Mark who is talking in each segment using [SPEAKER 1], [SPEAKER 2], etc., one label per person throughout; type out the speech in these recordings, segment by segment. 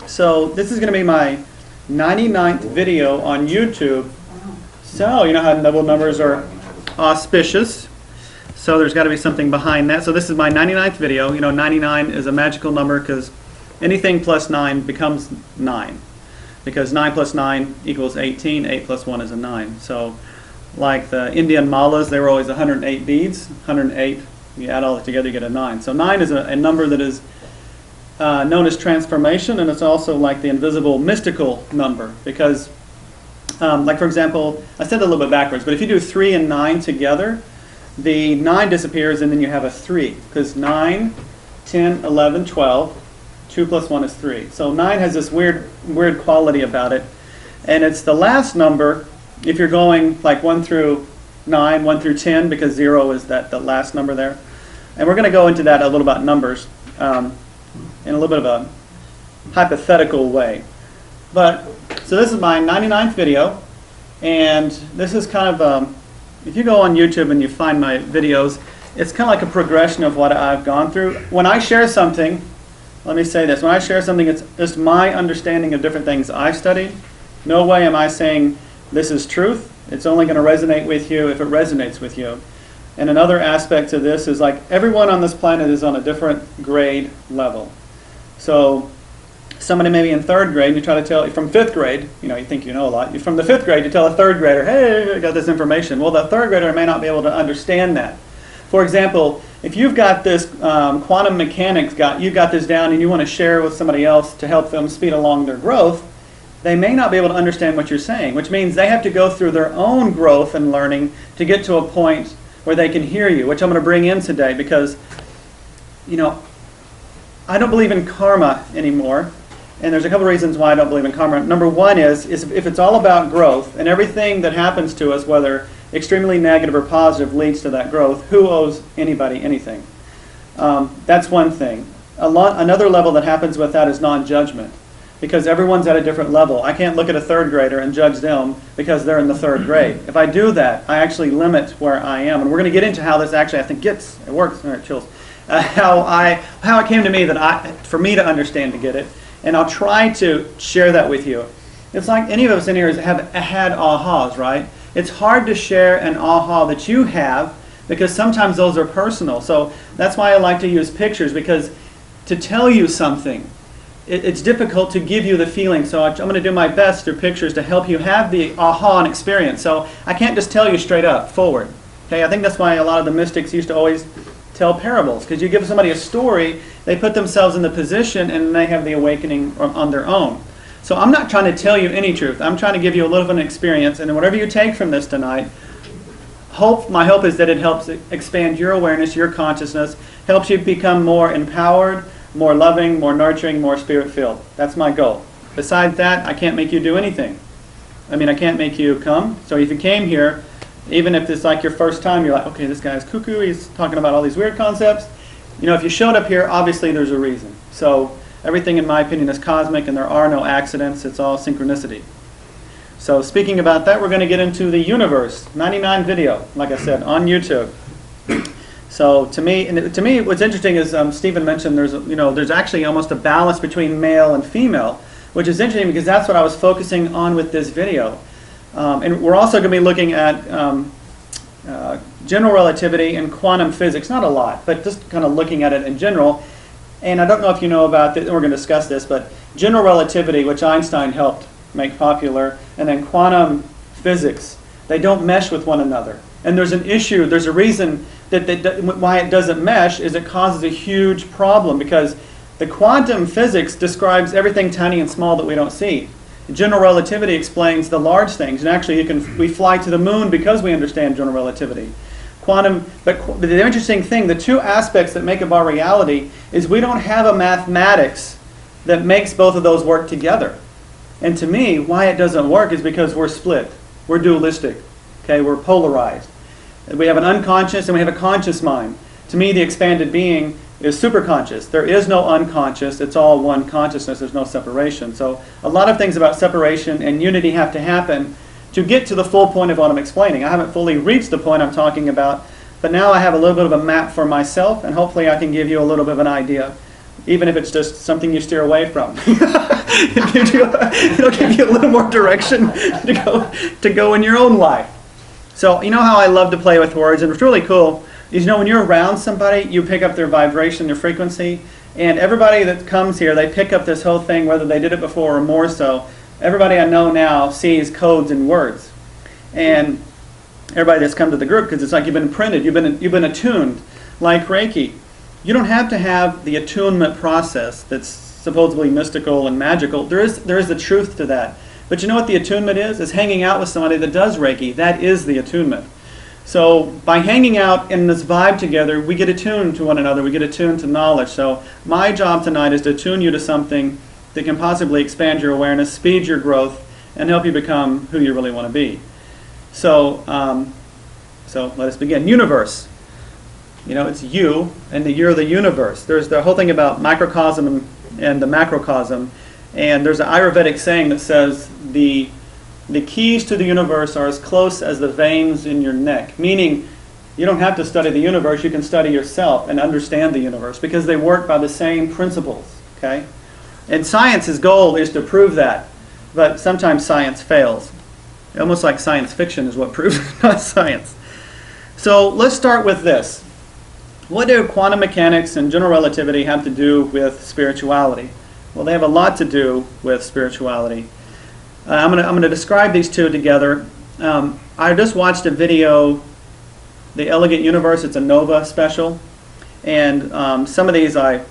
[SPEAKER 1] So this is going to be my 99th video on YouTube. So you know how double numbers are auspicious. So there's got to be something behind that. So this is my 99th video. You know, 99 is a magical number because anything plus 9 becomes 9. Because 9 plus 9 equals 18. 8 plus 1 is a 9. So like the Indian malas, they were always 108 beads. 108, you add all that together, you get a 9. So 9 is a number that is known as transformation, and it's also like the invisible mystical number because, like for example, I said it a little bit backwards, but if you do 3 and 9 together, the 9 disappears and then you have a 3 because 9, 10, 11, 12, 2 plus 1 is 3. So 9 has this weird quality about it, and it's the last number if you're going like 1 through 9, 1 through 10, because 0 is the last number there. And we're going to go into that a little about numbers in a little bit of a hypothetical way. But so this is my 99th video, and this is kind of if you go on YouTube and you find my videos, it's kind of like a progression of what I've gone through. When I share something, let me say this, when I share something, it's just my understanding of different things I've studied. No way am I saying this is truth. It's only going to resonate with you if it resonates with you. And another aspect to this is like everyone on this planet is on a different grade level. So somebody maybe in 3rd grade, you try to tell, from 5th grade, you know, you think you know a lot. From the 5th grade, you tell a 3rd grader, hey, I got this information. Well, the 3rd grader may not be able to understand that. For example, if you've got this quantum mechanics, you got this down and you want to share with somebody else to help them speed along their growth, they may not be able to understand what you're saying, which means they have to go through their own growth and learning to get to a point where they can hear you, which I'm going to bring in today because, you know, I don't believe in karma anymore, and there's a couple reasons why I don't believe in karma. Number one is if it's all about growth, and everything that happens to us, whether extremely negative or positive, leads to that growth, who owes anybody anything? That's one thing. Another level that happens with that is non-judgment, because everyone's at a different level. I can't look at a 3rd grader and judge them because they're in the 3rd grade. If I do that, I actually limit where I am, and we're going to get into how this actually, I think, it works. All right, chills. How it came to me for me to understand to get it, and I'll try to share that with you. It's like any of us in here have had ahas, right? It's hard to share an aha that you have because sometimes those are personal. So that's why I like to use pictures, because to tell you something, it's difficult to give you the feeling. So I'm going to do my best through pictures to help you have the aha and experience. So I can't just tell you straight up, forward. Okay, I think that's why a lot of the mystics used to always tell parables, because you give somebody a story, they put themselves in the position and they have the awakening on their own. So I'm not trying to tell you any truth. I'm trying to give you a little of an experience, and whatever you take from this tonight, my hope is that it helps expand your awareness, your consciousness, helps you become more empowered, more loving, more nurturing, more spirit-filled. That's my goal. Besides that, I can't make you do anything. I mean, I can't make you come. So if you came here, even if it's like your first time, you're like, okay, this guy's cuckoo, he's talking about all these weird concepts. You know, if you showed up here, obviously there's a reason. So everything, in my opinion, is cosmic, and there are no accidents. It's all synchronicity. So speaking about that, we're going to get into the YOUniverse 99 video, like I said, on YouTube. So to me, what's interesting is Stephen mentioned there's actually almost a balance between male and female, which is interesting because that's what I was focusing on with this video. And we're also going to be looking at general relativity and quantum physics. Not a lot, but just kind of looking at it in general. And I don't know if you know about this, we're going to discuss this, but general relativity, which Einstein helped make popular, and then quantum physics, they don't mesh with one another. And there's an issue, there's a reason why it doesn't mesh, is it causes a huge problem, because the quantum physics describes everything tiny and small that we don't see. General relativity explains the large things, and actually we fly to the moon because we understand general relativity. But the interesting thing, the two aspects that make up our reality is we don't have a mathematics that makes both of those work together. And to me, why it doesn't work is because we're split. We're dualistic. Okay, we're polarized. We have an unconscious and we have a conscious mind. To me, the expanded being is superconscious. There is no unconscious. It's all one consciousness. There's no separation. So a lot of things about separation and unity have to happen to get to the full point of what I'm explaining. I haven't fully reached the point I'm talking about, but now I have a little bit of a map for myself, and hopefully I can give you a little bit of an idea, even if it's just something you steer away from. It'll give you a little more direction to go in your own life. So you know how I love to play with words, and it's really cool is, you know, when you're around somebody, you pick up their vibration, their frequency, and everybody that comes here, they pick up this whole thing, whether they did it before or more so. Everybody I know now sees codes and words, and everybody that's come to the group, because it's like you've been printed, you've been attuned, like Reiki. You don't have to have the attunement process that's supposedly mystical and magical. There is the truth to that. But you know what the attunement is? It's hanging out with somebody that does Reiki. That is the attunement. So by hanging out in this vibe together, we get attuned to one another. We get attuned to knowledge. So my job tonight is to attune you to something that can possibly expand your awareness, speed your growth, and help you become who you really want to be. So, so let us begin. Universe. You know, it's you, and you're the universe. There's the whole thing about microcosm and the macrocosm. And there's an Ayurvedic saying that says the keys to the universe are as close as the veins in your neck. Meaning, you don't have to study the universe, you can study yourself and understand the universe, because they work by the same principles. Okay? And science's goal is to prove that. But sometimes science fails. Almost like science fiction is what proves it, not science. So let's start with this. What do quantum mechanics and general relativity have to do with spirituality? Well, they have a lot to do with spirituality. I'm going to describe these two together. I just watched a video, The Elegant Universe. It's a Nova special. And some of these I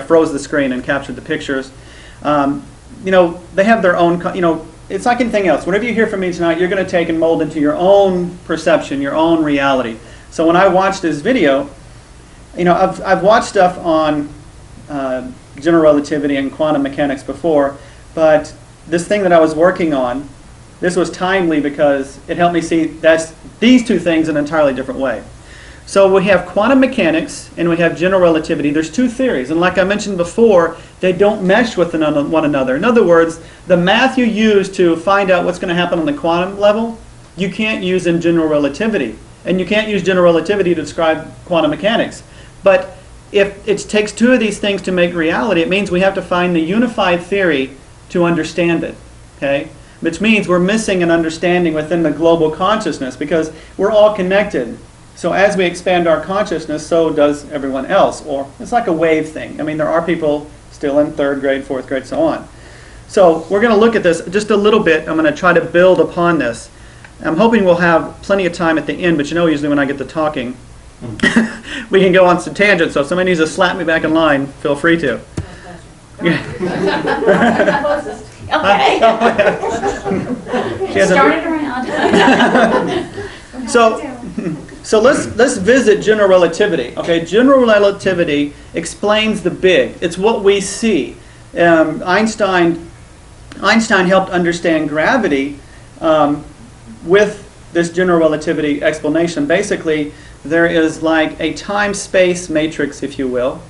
[SPEAKER 1] froze the screen and captured the pictures. You know, they have their own, you know, it's like anything else. Whatever you hear from me tonight, you're going to take and mold into your own perception, your own reality. So when I watched this video, you know, I've watched stuff on general relativity and quantum mechanics before, but this thing that I was working on, this was timely because it helped me see these two things in an entirely different way. So we have quantum mechanics and we have general relativity. There's two theories, and like I mentioned before, they don't mesh with one another. In other words, the math you use to find out what's going to happen on the quantum level, you can't use in general relativity. And you can't use general relativity to describe quantum mechanics. But if it takes two of these things to make reality, it means we have to find the unified theory to understand it. Okay? Which means we're missing an understanding within the global consciousness, because we're all connected. So as we expand our consciousness, so does everyone else. Or it's like a wave thing. I mean, there are people still in 3rd grade, 4th grade, so on. So we're going to look at this just a little bit. I'm going to try to build upon this. I'm hoping we'll have plenty of time at the end, but you know, usually when I get to talking, we can go on some tangents. So if somebody needs to slap me back in line, feel free to.
[SPEAKER 2] Okay.
[SPEAKER 3] Started around.
[SPEAKER 1] So let's visit general relativity. Okay, general relativity explains the big. It's what we see. Einstein helped understand gravity with this general relativity explanation. Basically, there is like a time-space matrix, if you will.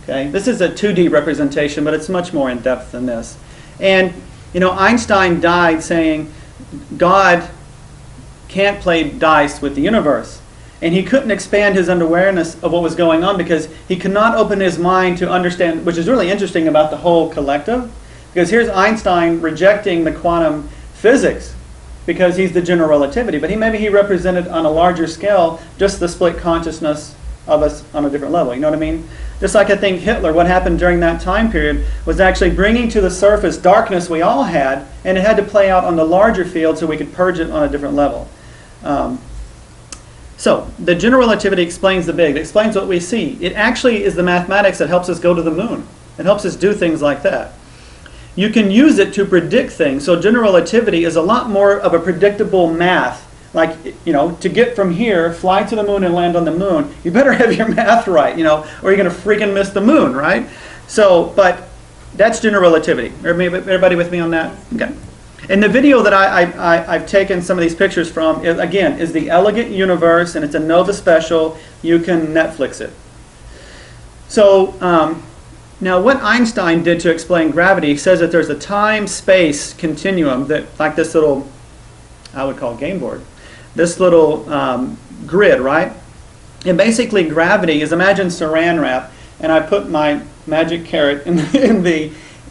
[SPEAKER 1] Okay, this is a 2D representation, but it's much more in depth than this. And you know, Einstein died saying God can't play dice with the universe, and he couldn't expand his awareness of what was going on because he could not open his mind to understand, which is really interesting about the whole collective. Because here's Einstein rejecting the quantum physics because he's the general relativity, but maybe he represented on a larger scale just the split consciousness of us on a different level. You know what I mean? Just like I think Hitler, what happened during that time period was actually bringing to the surface darkness we all had, and it had to play out on the larger field so we could purge it on a different level. So the general relativity explains the big. It explains what we see. It actually is the mathematics that helps us go to the moon. It helps us do things like that. You can use it to predict things. So general relativity is a lot more of a predictable math. Like, you know, to get from here, fly to the moon and land on the moon, you better have your math right, you know, or you're going to freaking miss the moon, right? So, but that's general relativity. Everybody with me on that? Okay. And the video that I've taken some of these pictures from, is The Elegant Universe, and it's a Nova special. You can Netflix it. So, now what Einstein did to explain gravity, he says that there's a time-space continuum that, like this little, I would call game board, this little grid, right? And basically gravity is, imagine saran wrap, and I put my magic carrot in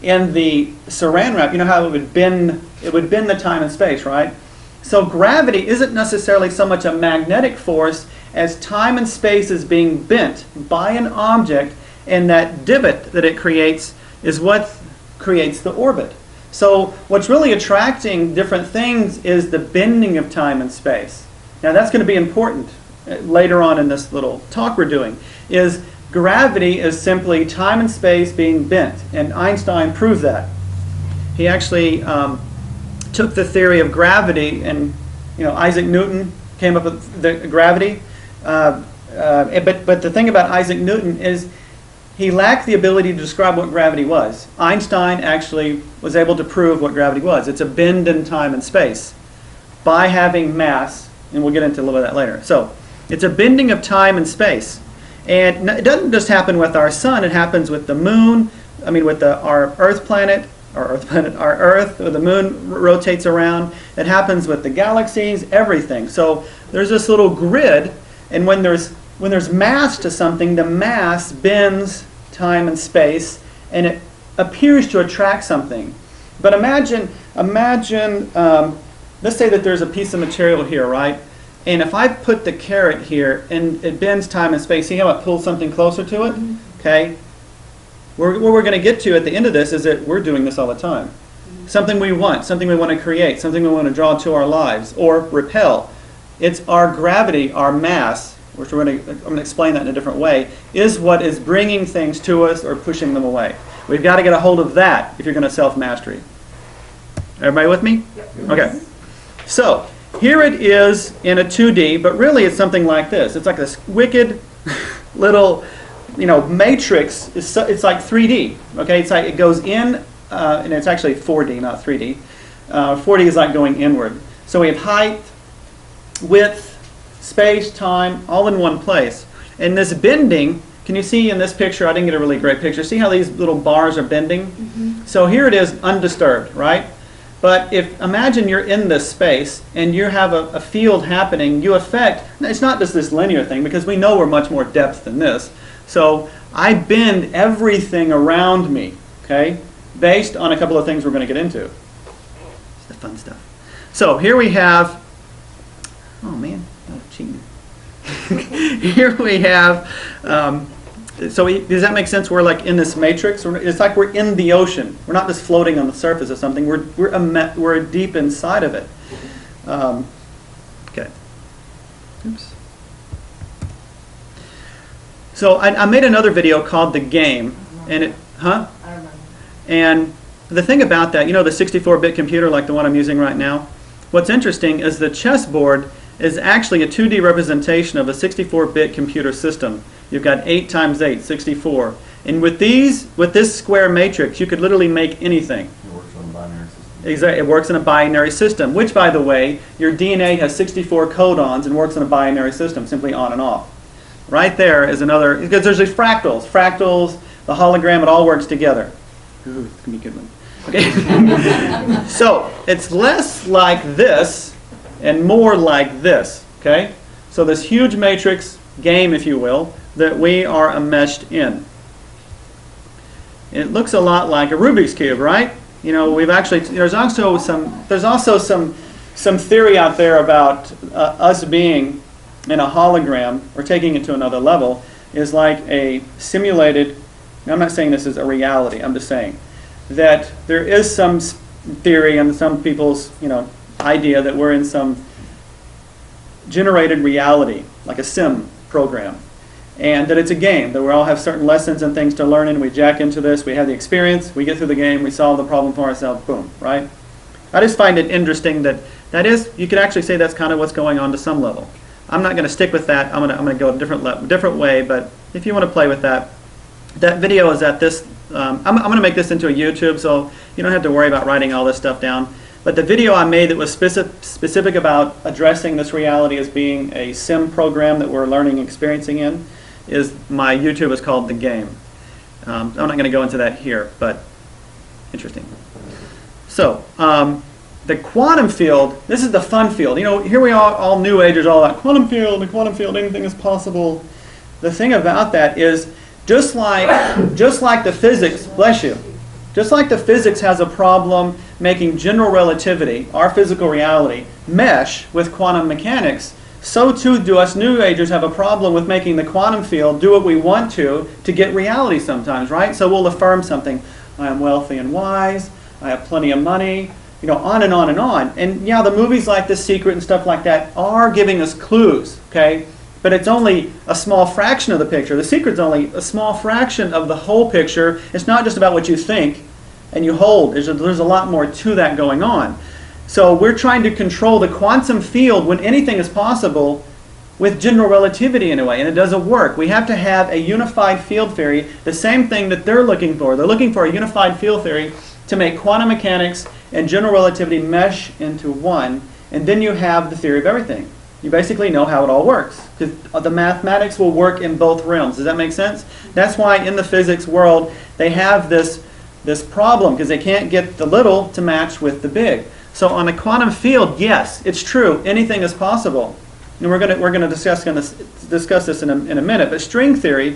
[SPEAKER 1] in the saran wrap, you know how it would bend the time and space, right? So gravity isn't necessarily so much a magnetic force as time and space is being bent by an object, and that divot that it creates is what creates the orbit. So what's really attracting different things is the bending of time and space. Now that's going to be important later on in this little talk we're doing, is gravity is simply time and space being bent, and Einstein proved that. He actually took the theory of gravity, and Isaac Newton came up with the gravity. But the thing about Isaac Newton is he lacked the ability to describe what gravity was. Einstein actually was able to prove what gravity was. It's a bend in time and space by having mass, and we'll get into a little bit of that later. So it's a bending of time and space. And it doesn't just happen with our sun, it happens with the moon, with our Earth planet, our Earth, or the moon rotates around. It happens with the galaxies, everything. So there's this little grid, and when there's mass to something, the mass bends time and space, and it appears to attract something. But imagine, let's say that there's a piece of material here, right? And if I put the carrot here and it bends time and space, see how it pulls something closer to it? Okay. Where we're going to get to at the end of this is that we're doing this all the time. Something we want, something we want to create, something we want to draw to our lives or repel. It's our gravity, our mass, which I'm going to explain that in a different way, is what is bringing things to us or pushing them away. We've got to get a hold of that if you're going to self-mastery. Everybody with me? Okay. So here it is in a 2D, but really it's something like this. It's like this wicked little, matrix. It's like 3D. Okay, it's like it goes in, and it's actually 4D, not 3D. 4D is like going inward. So we have height, width, space, time, all in one place. And this bending, can you see in this picture? I didn't get a really great picture. See how these little bars are bending? Mm-hmm. So here it is undisturbed, right? But imagine you're in this space and you have a field happening, you affect, it's not just this linear thing because we know we're much more depth than this. So I bend everything around me, okay, based on a couple of things we're going to get into. It's the fun stuff. So here we have, oh man, oh, cheating. Here we have, does that make sense? We're like in this matrix. It's like we're in the ocean. We're not just floating on the surface of something. We're deep inside of it. Okay. Oops. So I made another video called The Game, and it, huh? I remember. And the thing about that, the 64-bit computer like the one I'm using right now, what's interesting is the chessboard is actually a 2D representation of a 64-bit computer system. You've got 8 times 8, 64. And with this square matrix, you could literally make anything.
[SPEAKER 2] It works on a binary system.
[SPEAKER 1] Exactly. It works in a binary system, which, by the way, your DNA has 64 codons and works in a binary system, simply on and off. Right there is another, because there's these fractals, the hologram, it all works together. Ooh, it's going to be a good one. Okay. So it's less like this and more like this. Okay. So this huge matrix game, if you will, that we are enmeshed in. It looks a lot like a Rubik's Cube, right? We've actually, there's also some theory out there about us being in a hologram, or taking it to another level, is like a simulated, now I'm not saying this is a reality, I'm just saying that there is some theory and some people's idea that we're in some generated reality, like a sim program, and that it's a game, that we all have certain lessons and things to learn, and we jack into this, we have the experience, we get through the game, we solve the problem for ourselves, boom, right? I just find it interesting that you could actually say that's kind of what's going on to some level. I'm not going to stick with that. I'm going to go a different way, but if you want to play with that video is at this, I'm going to make this into a YouTube, so you don't have to worry about writing all this stuff down. But the video I made that was specific about addressing this reality as being a sim program that we're learning and experiencing in, my YouTube is called The Game. I'm not going to go into that here, but interesting. So, the quantum field, this is the fun field. Here we are, all New Agers, all that quantum field, anything is possible. The thing about that is, just like the physics, bless you, Just like the physics has a problem making general relativity, our physical reality, mesh with quantum mechanics, so too do us New Agers have a problem with making the quantum field do what we want to get reality sometimes, right? So we'll affirm something. I am wealthy and wise. I have plenty of money. You know, on and on and on. And yeah, the movies like The Secret and stuff like that are giving us clues, okay? But it's only a small fraction of the picture. The Secret's only a small fraction of the whole picture. It's not just about what you think and you hold. There's a lot more to that going on. So we're trying to control the quantum field when anything is possible with general relativity in a way, and it doesn't work. We have to have a unified field theory, the same thing that they're looking for. They're looking for a unified field theory to make quantum mechanics and general relativity mesh into one, and then you have the theory of everything. You basically know how it all works, because the mathematics will work in both realms. Does that make sense? That's why in the physics world they have this problem, because they can't get the little to match with the big. So on a quantum field, yes, it's true, anything is possible. And we're going to discuss this in a minute. But string theory,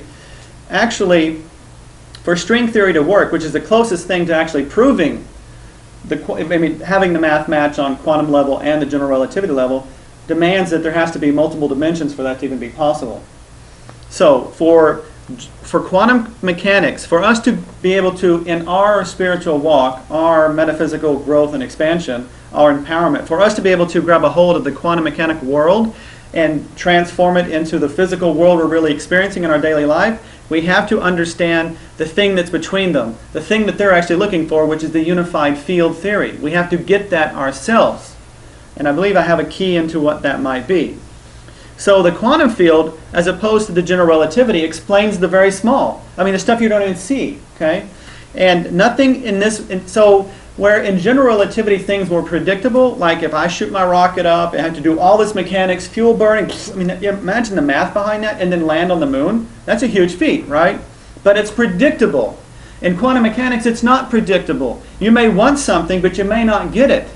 [SPEAKER 1] actually, for string theory to work, which is the closest thing to actually proving having the math match on quantum level and the general relativity level, demands that there has to be multiple dimensions for that to even be possible. So for quantum mechanics, for us to be able to, in our spiritual walk, our metaphysical growth and expansion, our empowerment, for us to be able to grab a hold of the quantum mechanic world and transform it into the physical world we're really experiencing in our daily life, we have to understand the thing that's between them, the thing that they're actually looking for, which is the unified field theory. We have to get that ourselves. And I believe I have a key into what that might be. So the quantum field, as opposed to the general relativity, explains the very small. I mean, the stuff you don't even see, okay? And nothing in this, so where in general relativity things were predictable, like if I shoot my rocket up and have to do all this mechanics, fuel burning, I mean, imagine the math behind that, and then land on the moon. That's a huge feat, right? But it's predictable. In quantum mechanics, it's not predictable. You may want something, but you may not get it,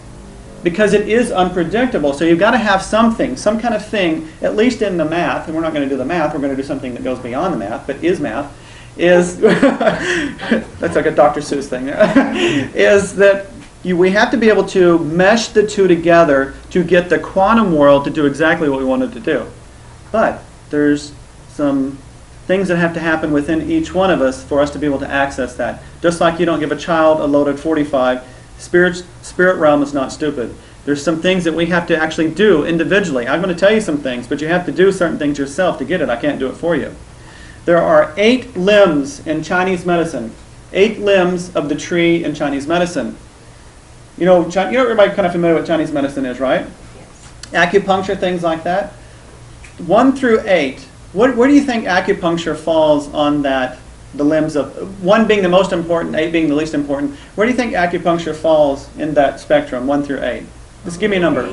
[SPEAKER 1] because it is unpredictable. So you've got to have something, some kind of thing, at least in the math, and we're not going to do the math, we're going to do something that goes beyond the math, but is math, is, that's like a Dr. Seuss thing there, is that we have to be able to mesh the two together to get the quantum world to do exactly what we wanted to do. But there's some things that have to happen within each one of us for us to be able to access that. Just like you don't give a child a loaded 45, spirit realm is not stupid. There's some things that we have to actually do individually. I'm going to tell you some things, but you have to do certain things yourself to get it. I can't do it for you. There are 8 limbs in Chinese medicine. 8 limbs of the tree in Chinese medicine. You know everybody kind of familiar with what Chinese medicine is, right? Yes. Acupuncture, things like that. 1 through 8. Where do you think acupuncture falls on that? The limbs of 1 being the most important, 8 being the least important. Where do you think acupuncture falls in that spectrum, 1 through 8? Just give me a number.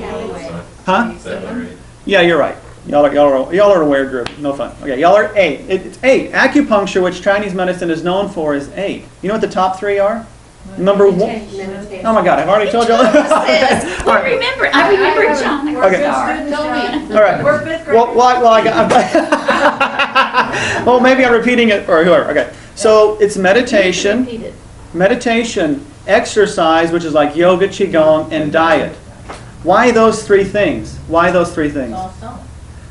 [SPEAKER 1] Huh?
[SPEAKER 2] 7 or 8.
[SPEAKER 1] Yeah, you're right. Y'all are a weird group. No fun. Okay, y'all are 8. It's 8. Acupuncture, which Chinese medicine is known for, is 8. You know what the top 3 are? Number 1. Oh my God! I've already told you. Okay.
[SPEAKER 3] I remember John.
[SPEAKER 1] Okay. All right.
[SPEAKER 3] We're 5th grade.
[SPEAKER 1] Well, maybe I'm repeating it, or whoever. Okay. So it's meditation, exercise, which is like yoga, qigong, and diet. Why those 3 things? Why those 3 things?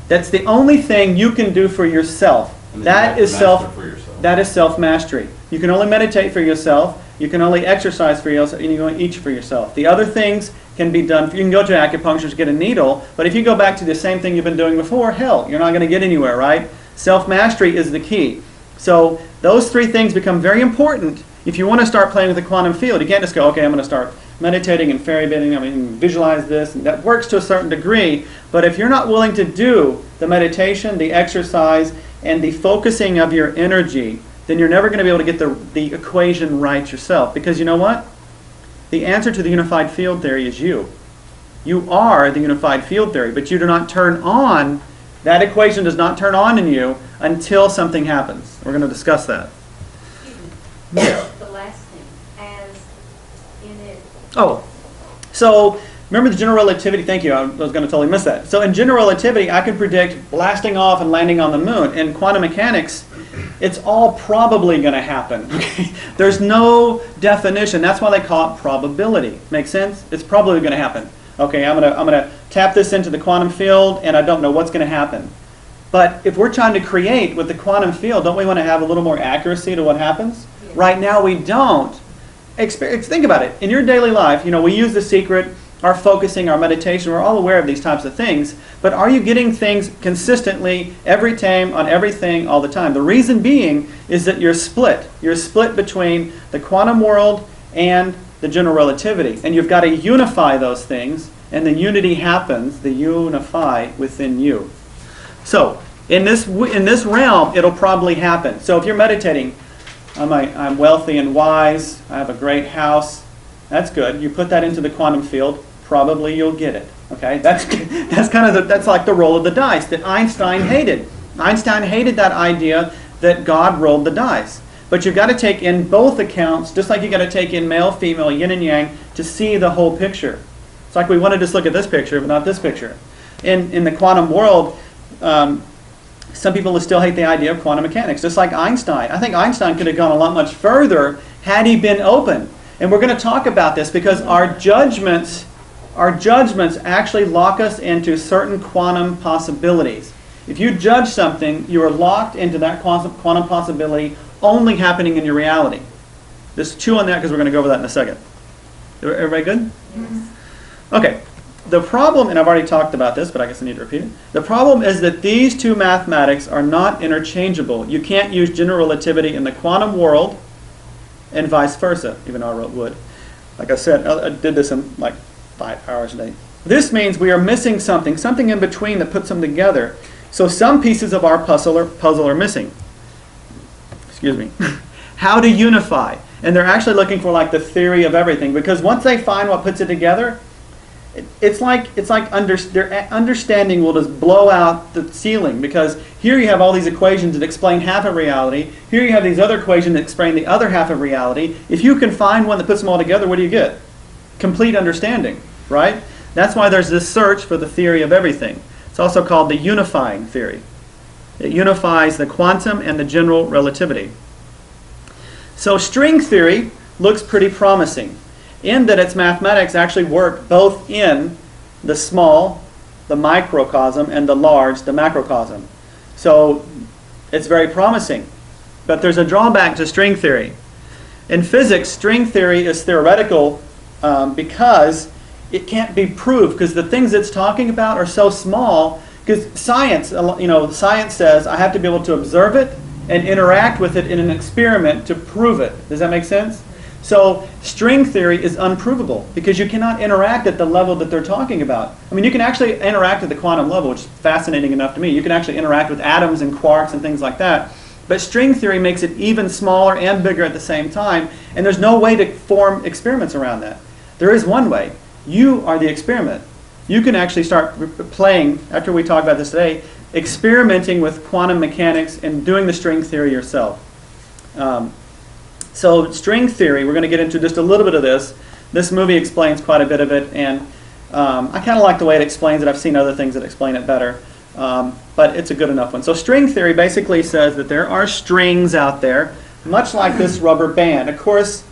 [SPEAKER 1] That's the only thing you can do for yourself. That is self-mastery. You can only meditate for yourself. You can only exercise for yourself, and you can only eat for yourself. The other things can be done. You can go to acupuncture to get a needle, but if you go back to the same thing you've been doing before, hell, you're not going to get anywhere, right? Self-mastery is the key. So those 3 things become very important if you want to start playing with the quantum field. You can't just go, okay, I'm going to start meditating and fairy bending, visualize this, and that works to a certain degree, but if you're not willing to do the meditation, the exercise, and the focusing of your energy, then you're never going to be able to get the equation right yourself. Because you know what? The answer to the unified field theory is you. You are the unified field theory, but you do not turn on, that equation does not turn on in you until something happens. We're going to discuss that.
[SPEAKER 3] Yeah. The last thing, as in it.
[SPEAKER 1] Oh, so remember the general relativity? Thank you. I was going to totally miss that. So in general relativity, I can predict blasting off and landing on the moon. In quantum mechanics, It's all probably going to happen. Okay? There's no definition. That's why they call it probability. Make sense? It's probably going to happen. Okay, I'm gonna tap this into the quantum field, and I don't know what's going to happen. But if we're trying to create with the quantum field, don't we want to have a little more accuracy to what happens? Yes. Right now we don't. Think about it. In your daily life, we use the secret, our focusing, our meditation. We're all aware of these types of things. But are you getting things consistently every time on everything all the time? The reason being is that you're split. You're split between the quantum world and the general relativity. And you've got to unify those things, and the unity happens, the unify within you. So, in this realm, it'll probably happen. So if you're meditating, I'm wealthy and wise, I have a great house, that's good. You put that into the quantum field, probably you'll get it. Okay? That's that's like the roll of the dice that Einstein hated. Einstein hated that idea that God rolled the dice. But you've got to take in both accounts, just like you've got to take in male, female, yin and yang, to see the whole picture. It's like we want to just look at this picture, but not this picture. In the quantum world, some people will still hate the idea of quantum mechanics, just like Einstein. I think Einstein could have gone a lot much further had he been open. And we're going to talk about this because our judgments actually lock us into certain quantum possibilities. If you judge something, you are locked into that quantum possibility only happening in your reality. Just chew on that because we're going to go over that in a second. Everybody good?
[SPEAKER 3] Yes.
[SPEAKER 1] Okay. The problem, and I've already talked about this, but I guess I need to repeat it. The problem is that these two mathematics are not interchangeable. You can't use general relativity in the quantum world and vice versa, even though I would. Like I said, I did this in like 5 hours a day. This means we are missing something in between that puts them together. So some pieces of our puzzle are missing. Excuse me. How to unify. And they're actually looking for like the theory of everything, because once they find what puts it together, it's like their understanding will just blow out the ceiling, because here you have all these equations that explain half of reality. Here you have these other equations that explain the other half of reality. If you can find one that puts them all together, what do you get? Complete understanding, right? That's why there's this search for the theory of everything. It's also called the unifying theory. It unifies the quantum and the general relativity. So string theory looks pretty promising, in that its mathematics actually work both in the small, the microcosm, and the large, the macrocosm. So it's very promising. But there's a drawback to string theory. In physics, string theory is theoretical because it can't be proved, because the things it's talking about are so small. Because science, science says I have to be able to observe it and interact with it in an experiment to prove it. Does that make sense? So string theory is unprovable because you cannot interact at the level that they're talking about. I mean, you can actually interact at the quantum level, which is fascinating enough to me. You can actually interact with atoms and quarks and things like that. But string theory makes it even smaller and bigger at the same time, and there's no way to form experiments around that. There is one way. You are the experiment. You can actually start playing, after we talk about this today, experimenting with quantum mechanics and doing the string theory yourself. So string theory, we're going to get into just a little bit of this. This movie explains quite a bit of it, and I kind of like the way it explains it. I've seen other things that explain it better, but it's a good enough one. So string theory basically says that there are strings out there, much like this rubber band. Of course,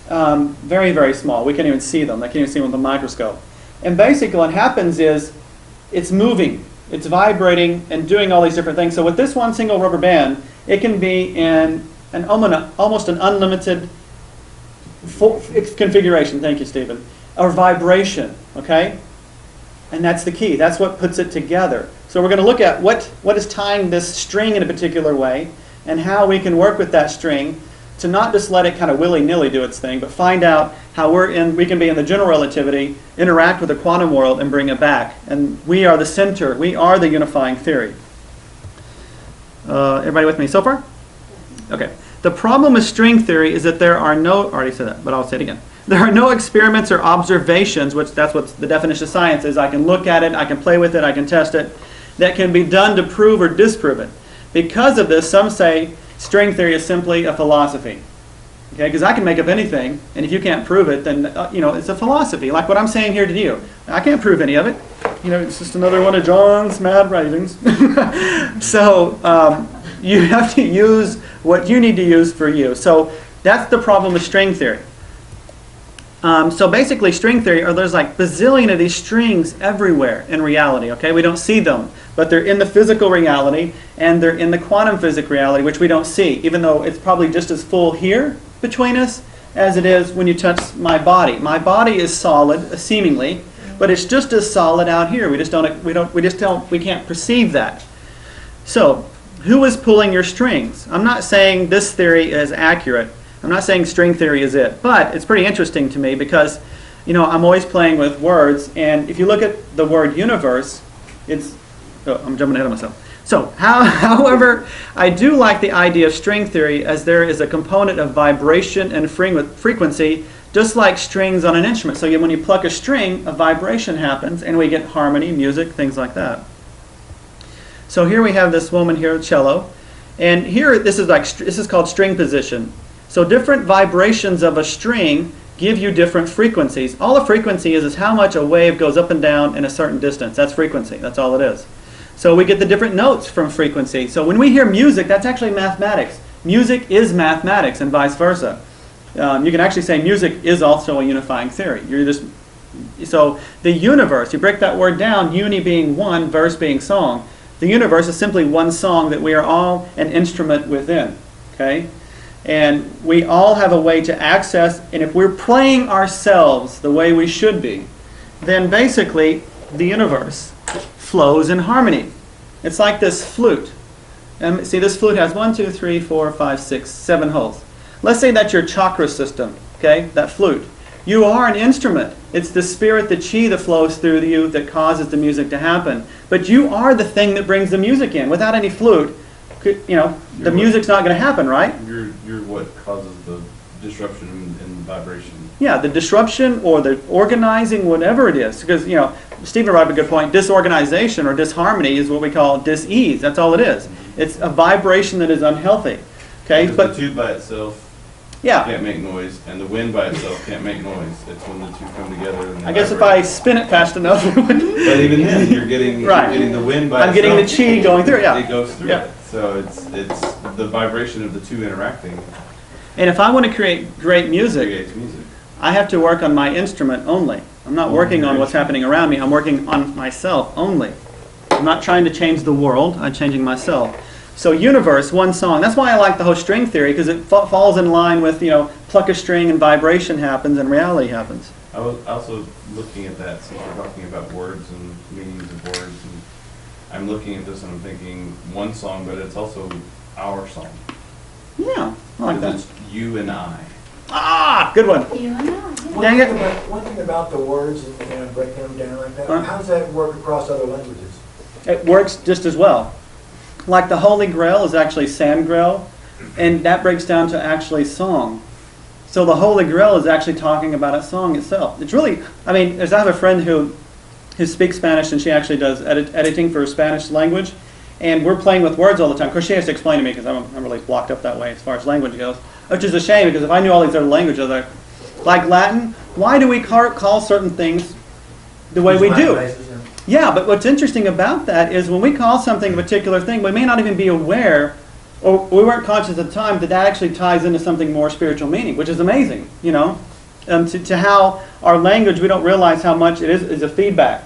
[SPEAKER 1] very, very small. We can't even see them. I can't even see them with a microscope. And basically what happens is it's moving, it's vibrating, and doing all these different things. So with this one single rubber band, it can be in almost an unlimited configuration, thank you, Stephen, or vibration, okay? And that's the key. That's what puts it together. So we're going to look at what is tying this string in a particular way and how we can work with that string to not just let it kind of willy-nilly do its thing, but find out how we can be in the general relativity, interact with the quantum world, and bring it back. And we are the center. We are the unifying theory. Everybody with me so far? Okay. The problem with string theory is that there are no, I already said that, but I'll say it again. There are no experiments or observations, which that's what the definition of science is. I can look at it, I can play with it, I can test it, that can be done to prove or disprove it. Because of this, some say string theory is simply a philosophy. Okay, because I can make up anything, and if you can't prove it, then it's a philosophy. Like what I'm saying here to you, I can't prove any of it. It's just another one of John's mad writings. So You have to use what you need to use for you. So that's the problem with string theory. So basically string theory, there's like bazillion of these strings everywhere in reality, okay? We don't see them, but they're in the physical reality and they're in the quantum physics reality, which we don't see, even though it's probably just as full here between us as it is when you touch my body. My body is solid, seemingly, but it's just as solid out here. We can't perceive that. So, who is pulling your strings? I'm not saying this theory is accurate. I'm not saying string theory is it, but it's pretty interesting to me because, I'm always playing with words, and if you look at the word universe, I'm jumping ahead of myself. So, however, I do like the idea of string theory as there is a component of vibration and frequency, just like strings on an instrument. So when you pluck a string, a vibration happens, and we get harmony, music, things like that. So here we have this woman here, cello, and here this is called string position. So different vibrations of a string give you different frequencies. All a frequency is how much a wave goes up and down in a certain distance. That's frequency. That's all it is. So we get the different notes from frequency. So when we hear music, that's actually mathematics. Music is mathematics and vice versa. You can actually say music is also a unifying theory. So the universe, you break that word down, uni being one, verse being song. The universe is simply one song that we are all an instrument within. Okay? And we all have a way to access, and if we're playing ourselves the way we should be, then basically the universe flows in harmony. It's like this flute. And see, this flute has 1, 2, 3, 4, 5, 6, 7 holes. Let's say that's your chakra system, okay, that flute. You are an instrument. It's the spirit, the chi that flows through you that causes the music to happen. But you are the thing that brings the music in. Without any flute, the music's not going to happen, right?
[SPEAKER 2] You're what causes the disruption in vibration.
[SPEAKER 1] Yeah, the disruption or the organizing, whatever it is. Because, Stephen brought up a good point. Disorganization or disharmony is what we call dis-ease. That's all it is. It's a vibration that is unhealthy. Okay,
[SPEAKER 2] but the tube by itself can't make noise, and the wind by itself can't make noise. It's when the two come together. And
[SPEAKER 1] I guess if I spin it past another one.
[SPEAKER 2] But even then, you're getting the wind by itself.
[SPEAKER 1] I'm getting the chi going through. Yeah,
[SPEAKER 2] it goes through it. So it's the vibration of the two interacting.
[SPEAKER 1] And if I want to create great music, I have to work on my instrument only. I'm not working on what's happening around me. I'm working on myself only. I'm not trying to change the world. I'm changing myself. So universe, one song. That's why I like the whole string theory, because it falls in line with, pluck a string and vibration happens and reality happens.
[SPEAKER 2] I was also looking at that, since we're talking about words and meanings of words. And I'm looking at this and I'm thinking one song, but it's also our song.
[SPEAKER 1] Yeah, I like that.
[SPEAKER 2] It's you and I.
[SPEAKER 1] Ah, good one.
[SPEAKER 3] You and I.
[SPEAKER 1] Dang it.
[SPEAKER 4] One thing about the words and breaking them down like that, how does that work across other languages?
[SPEAKER 1] It works just as well. Like the Holy Grail is actually Sangrail, and that breaks down to actually song. So the Holy Grail is actually talking about a song itself. It's really, I have a friend who speaks Spanish, and she actually does editing for Spanish language, and we're playing with words all the time. Of course, she has to explain to me because I'm really blocked up that way as far as language goes, which is a shame because if I knew all these other languages, like Latin, why do we call certain things the way we do? Yeah, but what's interesting about that is when we call something a particular thing, we may not even be aware, or we weren't conscious at the time that actually ties into something more spiritual meaning, which is amazing, to how our language, we don't realize how much it is a feedback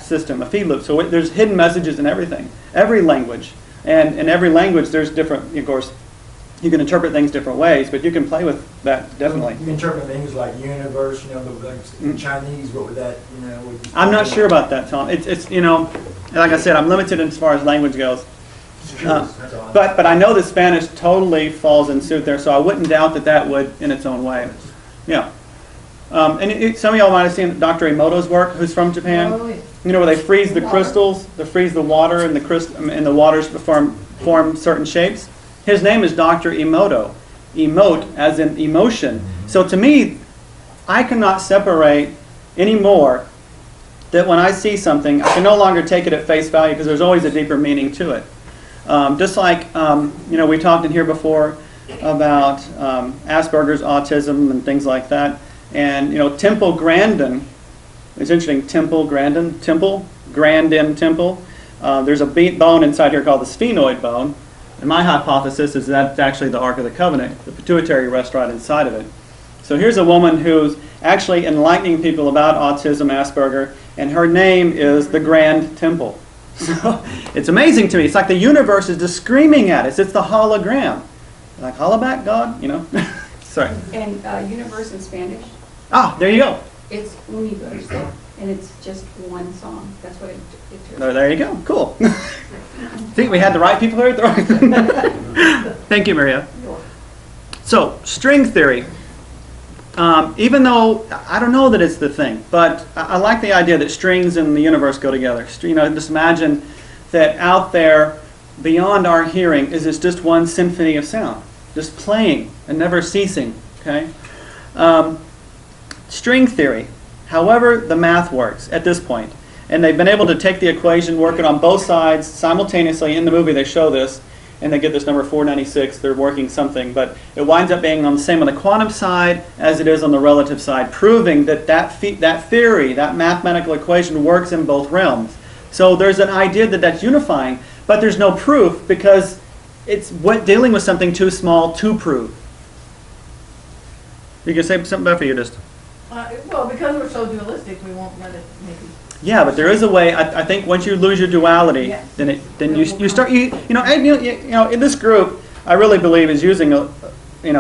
[SPEAKER 1] system, a feed loop. So there's hidden messages in everything, every language. And in every language there's different, of course, you can interpret things different ways, but you can play with that definitely.
[SPEAKER 4] You can interpret things like universe, in Chinese, what would that,
[SPEAKER 1] I'm not sure about that, Tom. It's like I said, I'm limited as far as language goes. But I know that Spanish totally falls in suit there, so I wouldn't doubt that would in its own way. Yeah. And some of y'all might have seen Dr. Emoto's work, who's from Japan.
[SPEAKER 3] Oh, yeah.
[SPEAKER 1] Where they freeze the crystals, they freeze the water, and the waters form certain shapes. His name is Dr. Emoto. Emote as in emotion. So to me, I cannot separate anymore that when I see something, I can no longer take it at face value because there's always a deeper meaning to it. Just like, we talked in here before about Asperger's, autism, and things like that. And, Temple Grandin, it's interesting, Temple Grandin. There's a bone inside here called the sphenoid bone. And my hypothesis is that's actually the Ark of the Covenant. The pituitary rests right inside of it. So here's a woman who's actually enlightening people about autism, Asperger, and her name is the Grand Temple. So it's amazing to me. It's like the universe is just screaming at us. It's the hologram. Like, holla back, God, you know? Sorry.
[SPEAKER 5] And YOUniverse in Spanish,
[SPEAKER 1] Ah, there you go.
[SPEAKER 5] it's YOUniverse, and it's just one song. That's what it
[SPEAKER 1] There you go. Cool. See, we had the right people here at the right. Thank you, Maria. So, string theory. Even though I don't know that it's the thing, but I like the idea that strings and the universe go together. You know, just imagine that out there, beyond our hearing, is this just one symphony of sound, just playing and never ceasing. Okay. String theory. However, the math works at this point, and they've been able to take the equation, work it on both sides simultaneously. In the movie, they show this. And they get this number 496, they're working something, but it winds up being on the same on the quantum side as it is on the relative side, proving that that theory, that mathematical equation works in both realms. So there's an idea that that's unifying, but there's no proof because it's dealing with something too small to prove. You can say something about for you, just.
[SPEAKER 6] Well, because we're so dualistic, we won't let it maybe.
[SPEAKER 1] Yeah, but there is a way. I think once you lose your duality,
[SPEAKER 6] Yes.
[SPEAKER 1] then you start you know in this group, I really believe is using probably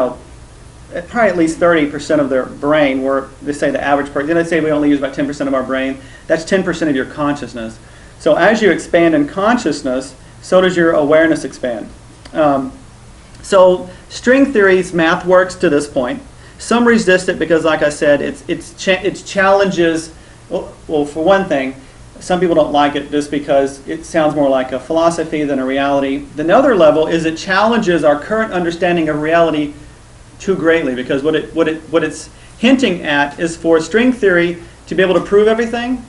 [SPEAKER 1] at least 30% of their brain. Where they say the average person, they say we only use about 10% of our brain. That's 10% of your consciousness. So as you expand in consciousness, so does your awareness expand. So string theory's math works to this point. Some resist it because, like I said, it challenges. Well, for one thing, some people don't like it just because it sounds more like a philosophy than a reality. The other level is it challenges our current understanding of reality too greatly, because what it's hinting at is for string theory to be able to prove everything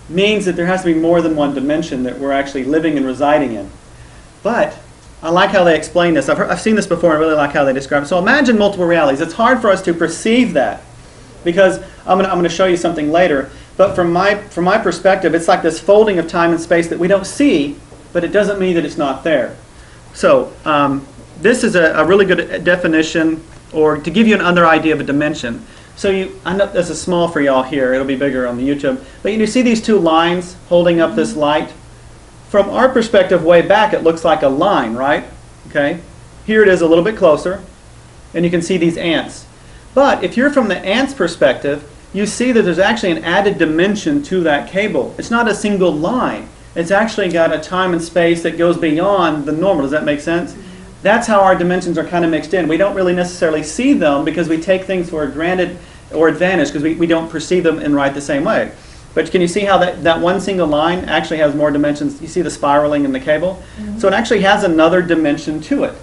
[SPEAKER 1] means that there has to be more than one dimension that we're actually living and residing in. But I like how they explain this. I've seen this before and I really like how they describe it. So imagine multiple realities. It's hard for us to perceive that because I'm going to show you something later. But from my perspective, it's like this folding of time and space that we don't see, but it doesn't mean that it's not there. So this is a really good definition, or to give you another idea of a dimension. So I know this is small for y'all here. It'll be bigger on the YouTube. But you see these two lines holding up this light? From our perspective way back, it looks like a line, right? Okay. Here it is a little bit closer, and you can see these ants. But if you're from the ant's perspective, you see that there's actually an added dimension to that cable. It's not a single line. It's actually got a time and space that goes beyond the normal. Does that make sense? That's how our dimensions are kind of mixed in. We don't really necessarily see them because we take things for granted or advantage because we don't perceive them in right the same way. But can you see how that one single line actually has more dimensions? You see the spiraling in the cable? Mm-hmm. So it actually has another dimension to it.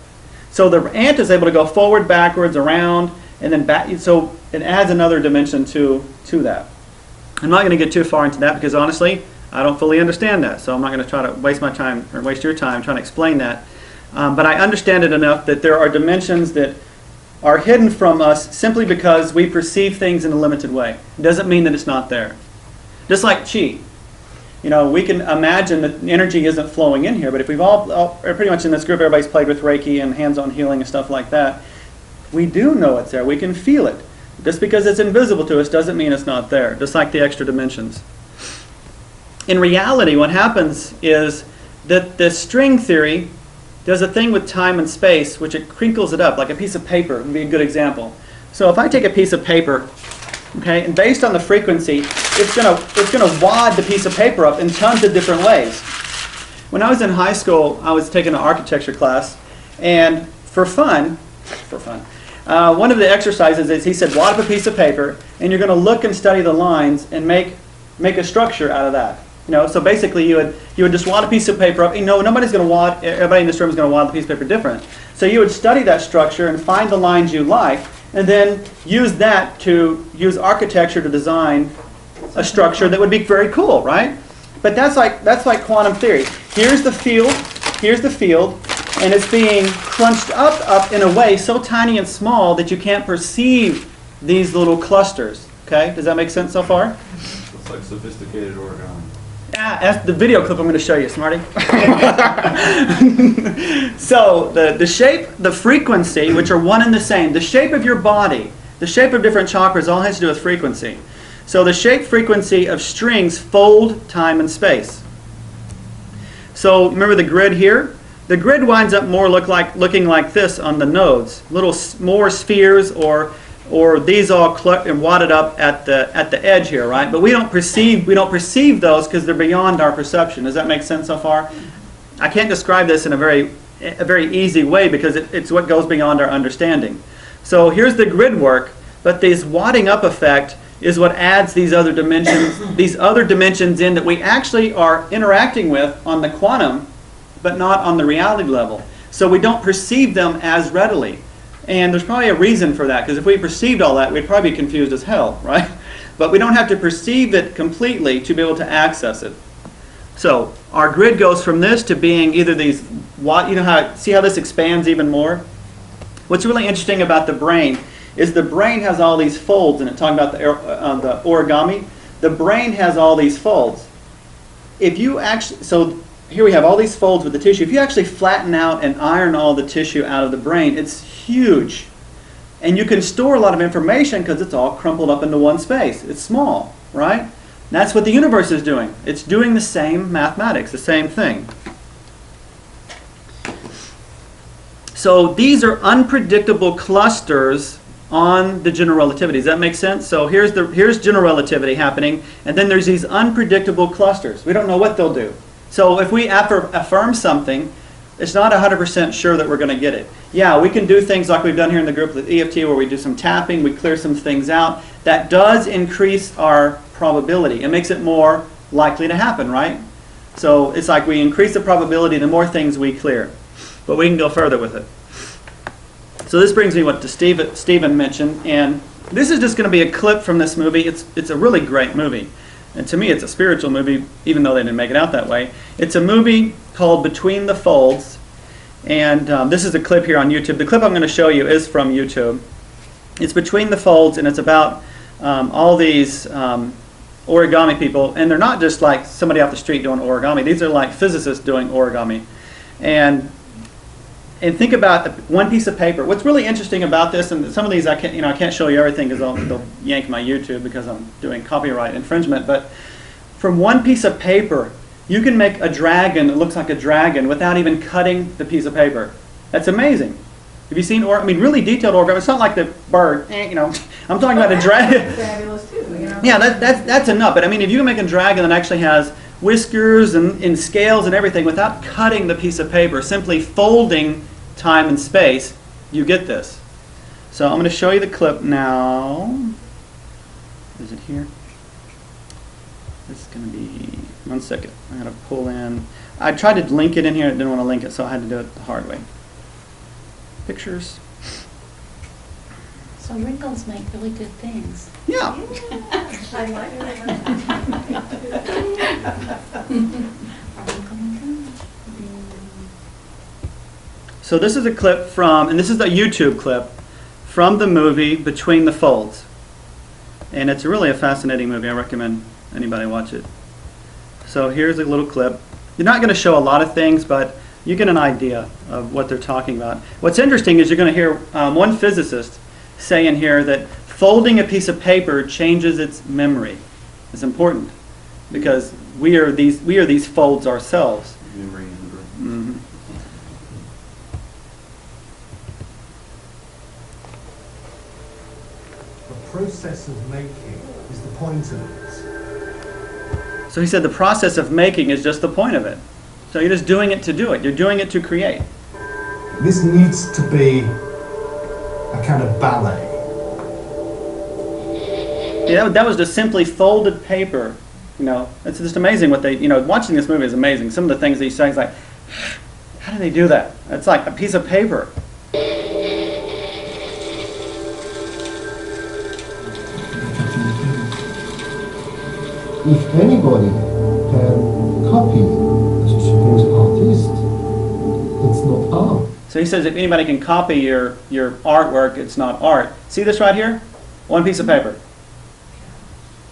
[SPEAKER 1] So the ant is able to go forward, backwards, around, and then back. So it adds another dimension to that. I'm not going to get too far into that because honestly, I don't fully understand that. So I'm not going to try to waste my time or waste your time trying to explain that. But I understand it enough that there are dimensions that are hidden from us simply because we perceive things in a limited way. It doesn't mean that it's not there. Just like chi. You know, we can imagine that energy isn't flowing in here, but if we've all pretty much in this group, everybody's played with Reiki and hands-on healing and stuff like that, we do know it's there. We can feel it. Just because it's invisible to us doesn't mean it's not there, just like the extra dimensions. In reality, what happens is that the string theory does a thing with time and space, which it crinkles it up, like a piece of paper would be a good example. So if I take a piece of paper, okay, and based on the frequency, it's gonna wad the piece of paper up in tons of different ways. When I was in high school, I was taking an architecture class, and for fun, one of the exercises is he said, wad up a piece of paper, and you're going to look and study the lines and make a structure out of that. You know, so basically you would just wad a piece of paper up. You know, nobody's going to wad. Everybody in this room is going to wad the piece of paper different. So you would study that structure and find the lines you like, and then use that to use architecture to design a structure that would be very cool, right? But that's like quantum theory. Here's the field, and it's being crunched up in a way so tiny and small that you can't perceive these little clusters. Okay, does that make sense so far?
[SPEAKER 2] It's like sophisticated origami.
[SPEAKER 1] That's the video clip I'm going to show you, Smarty. So the shape, the frequency, which are one and the same, the shape of your body, the shape of different chakras all has to do with frequency. So the shape frequency of strings fold time and space. So remember the grid here? The grid winds up more looking like this on the nodes, little more spheres, or these all wadded up at the edge here, right? But we don't perceive those because they're beyond our perception. Does that make sense so far? I can't describe this in a very easy way because it's what goes beyond our understanding. So here's the grid work, but this wadding up effect is what adds these other dimensions in that we actually are interacting with on the quantum, but not on the reality level. So we don't perceive them as readily. And there's probably a reason for that, because if we perceived all that, we'd probably be confused as hell, right? But we don't have to perceive it completely to be able to access it. So our grid goes from this to being either these, see how this expands even more? What's really interesting about the brain is the brain has all these folds, and it's talking about the origami. The brain has all these folds. If you actually, so here we have all these folds with the tissue. If you actually flatten out and iron all the tissue out of the brain, it's huge. And you can store a lot of information because it's all crumpled up into one space. It's small, right? And that's what the universe is doing. It's doing the same mathematics, the same thing. So these are unpredictable clusters on the general relativity. Does that make sense? So here's general relativity happening, and then there's these unpredictable clusters. We don't know what they'll do. So if we affirm something, it's not 100% sure that we're going to get it. Yeah, we can do things like we've done here in the group with EFT where we do some tapping, we clear some things out. That does increase our probability. It makes it more likely to happen, right? So it's like we increase the probability the more things we clear. But we can go further with it. So this brings me to Stephen mentioned, and this is just going to be a clip from this movie. It's a really great movie. And to me, it's a spiritual movie, even though they didn't make it out that way. It's a movie called Between the Folds. And this is a clip here on YouTube. The clip I'm going to show you is from YouTube. It's Between the Folds, and it's about all these origami people. And they're not just like somebody off the street doing origami. These are like physicists doing origami. And think about one piece of paper. What's really interesting about this, and some of these I can't show you everything because they'll yank my YouTube because I'm doing copyright infringement. But from one piece of paper, you can make a dragon that looks like a dragon without even cutting the piece of paper. That's amazing. Have you seen really detailed origami? It's not like the bird. I'm talking about a dragon.
[SPEAKER 6] Fabulous too.
[SPEAKER 1] Yeah, that's enough. But I mean, if you can make a dragon that actually has whiskers and scales and everything without cutting the piece of paper, simply folding time and space, you get this. So I'm going to show you the clip now. Is it here? This is going to be, one second. I got to pull in. I tried to link it in here. I didn't want to link it, so I had to do it the hard way. Pictures.
[SPEAKER 5] So wrinkles make really good things.
[SPEAKER 1] Yeah.
[SPEAKER 6] I like
[SPEAKER 1] So this is a clip from, and this is a YouTube clip from the movie Between the Folds. And it's really a fascinating movie. I recommend anybody watch it. So here's a little clip. You're not going to show a lot of things, but you get an idea of what they're talking about. What's interesting is you're going to hear one physicist say in here that folding a piece of paper changes its memory. It's important because we are these folds ourselves.
[SPEAKER 2] Memory in the brain.
[SPEAKER 1] Mm-hmm.
[SPEAKER 7] The process of making is the point of it.
[SPEAKER 1] So he said the process of making is just the point of it. So you're just doing it to do it. You're doing it to create.
[SPEAKER 7] This needs to be a kind of ballet.
[SPEAKER 1] Yeah, that was just simply folded paper. It's just amazing what they, watching this movie is amazing. Some of the things he's saying is like, how do they do that? It's like a piece of paper.
[SPEAKER 7] If anybody can copy a supposed artist, it's not art.
[SPEAKER 1] So he says if anybody can copy your artwork, it's not art. See this right here? One piece of paper.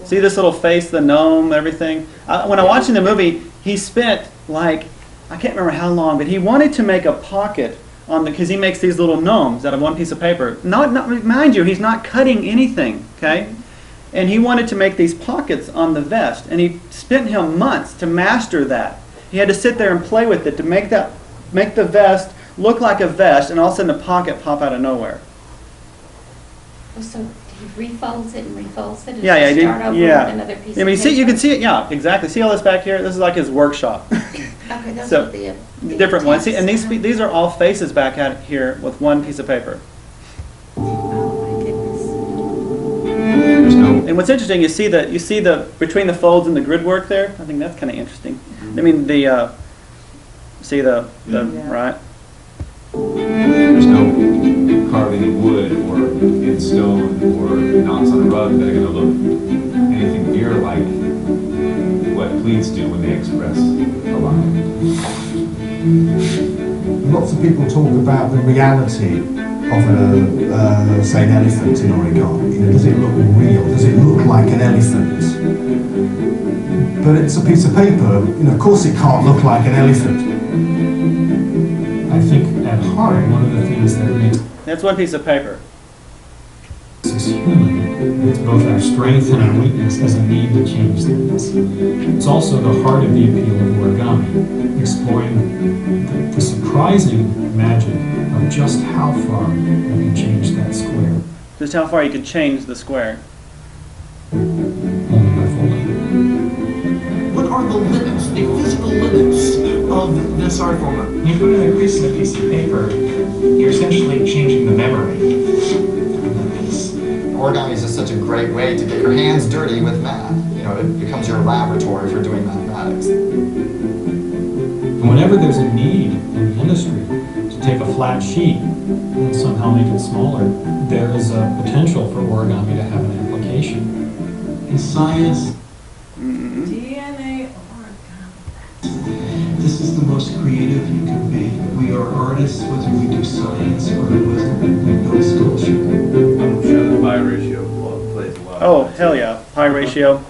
[SPEAKER 1] See this little face, the gnome, everything? When I'm watching the movie, he spent like, I can't remember how long, but he wanted to make a pocket on the, because he makes these little gnomes out of one piece of paper. Mind you, he's not cutting anything, okay? And he wanted to make these pockets on the vest, and he spent him months to master that. He had to sit there and play with it to make the vest look like a vest, and all of a sudden the pocket pop out of nowhere.
[SPEAKER 5] So he refolds it and refolds it and
[SPEAKER 1] Yeah, yeah,
[SPEAKER 5] start over with another piece
[SPEAKER 1] I mean,
[SPEAKER 5] of
[SPEAKER 1] see, you
[SPEAKER 5] paper?
[SPEAKER 1] can see it. Yeah, exactly. See all this back here? This is like his workshop.
[SPEAKER 5] Okay, those
[SPEAKER 1] So,
[SPEAKER 5] are the
[SPEAKER 1] different ones. See, and
[SPEAKER 5] tests.
[SPEAKER 1] these are all faces back out here with one piece of paper.
[SPEAKER 5] Oh my goodness.
[SPEAKER 8] There's no
[SPEAKER 1] And what's interesting, you see the between the folds and the grid work there. I think that's kind of interesting. I mean, see the right.
[SPEAKER 8] there's no carving in wood or in stone or knots on a rug that are going to look anything near like what pleats do when they express a line.
[SPEAKER 7] Lots of people talk about the reality of say, an elephant in origami. You know, does it look real? Does it look like an elephant? But it's a piece of paper. You know, of course it can't look like an elephant.
[SPEAKER 9] I think at heart, one of the things that makes
[SPEAKER 1] That's one piece of paper.
[SPEAKER 9] us human, it's both our strength and our weakness as a need to change things. It's also the heart of the appeal of origami, exploring the surprising magic of just how far you can change that square.
[SPEAKER 1] Just how far you could change the square.
[SPEAKER 9] Only by folding.
[SPEAKER 10] What are the limits, the physical limits of this art form?
[SPEAKER 9] You put in a crease in a piece of paper, you're essentially changing the memory.
[SPEAKER 11] Origami is just such a great way to get your hands dirty with math. You know, it becomes your laboratory for doing mathematics.
[SPEAKER 9] And whenever there's a need in the industry to take a flat sheet and somehow make it smaller, there is a potential for origami to have an application.
[SPEAKER 10] In science,
[SPEAKER 6] DNA origami.
[SPEAKER 10] this is the most creative you can be. We are artists, whether we do science or whether we build sculpture.
[SPEAKER 2] I'm sure the pi ratio plays a lot.
[SPEAKER 1] Oh, hell yeah, pi ratio.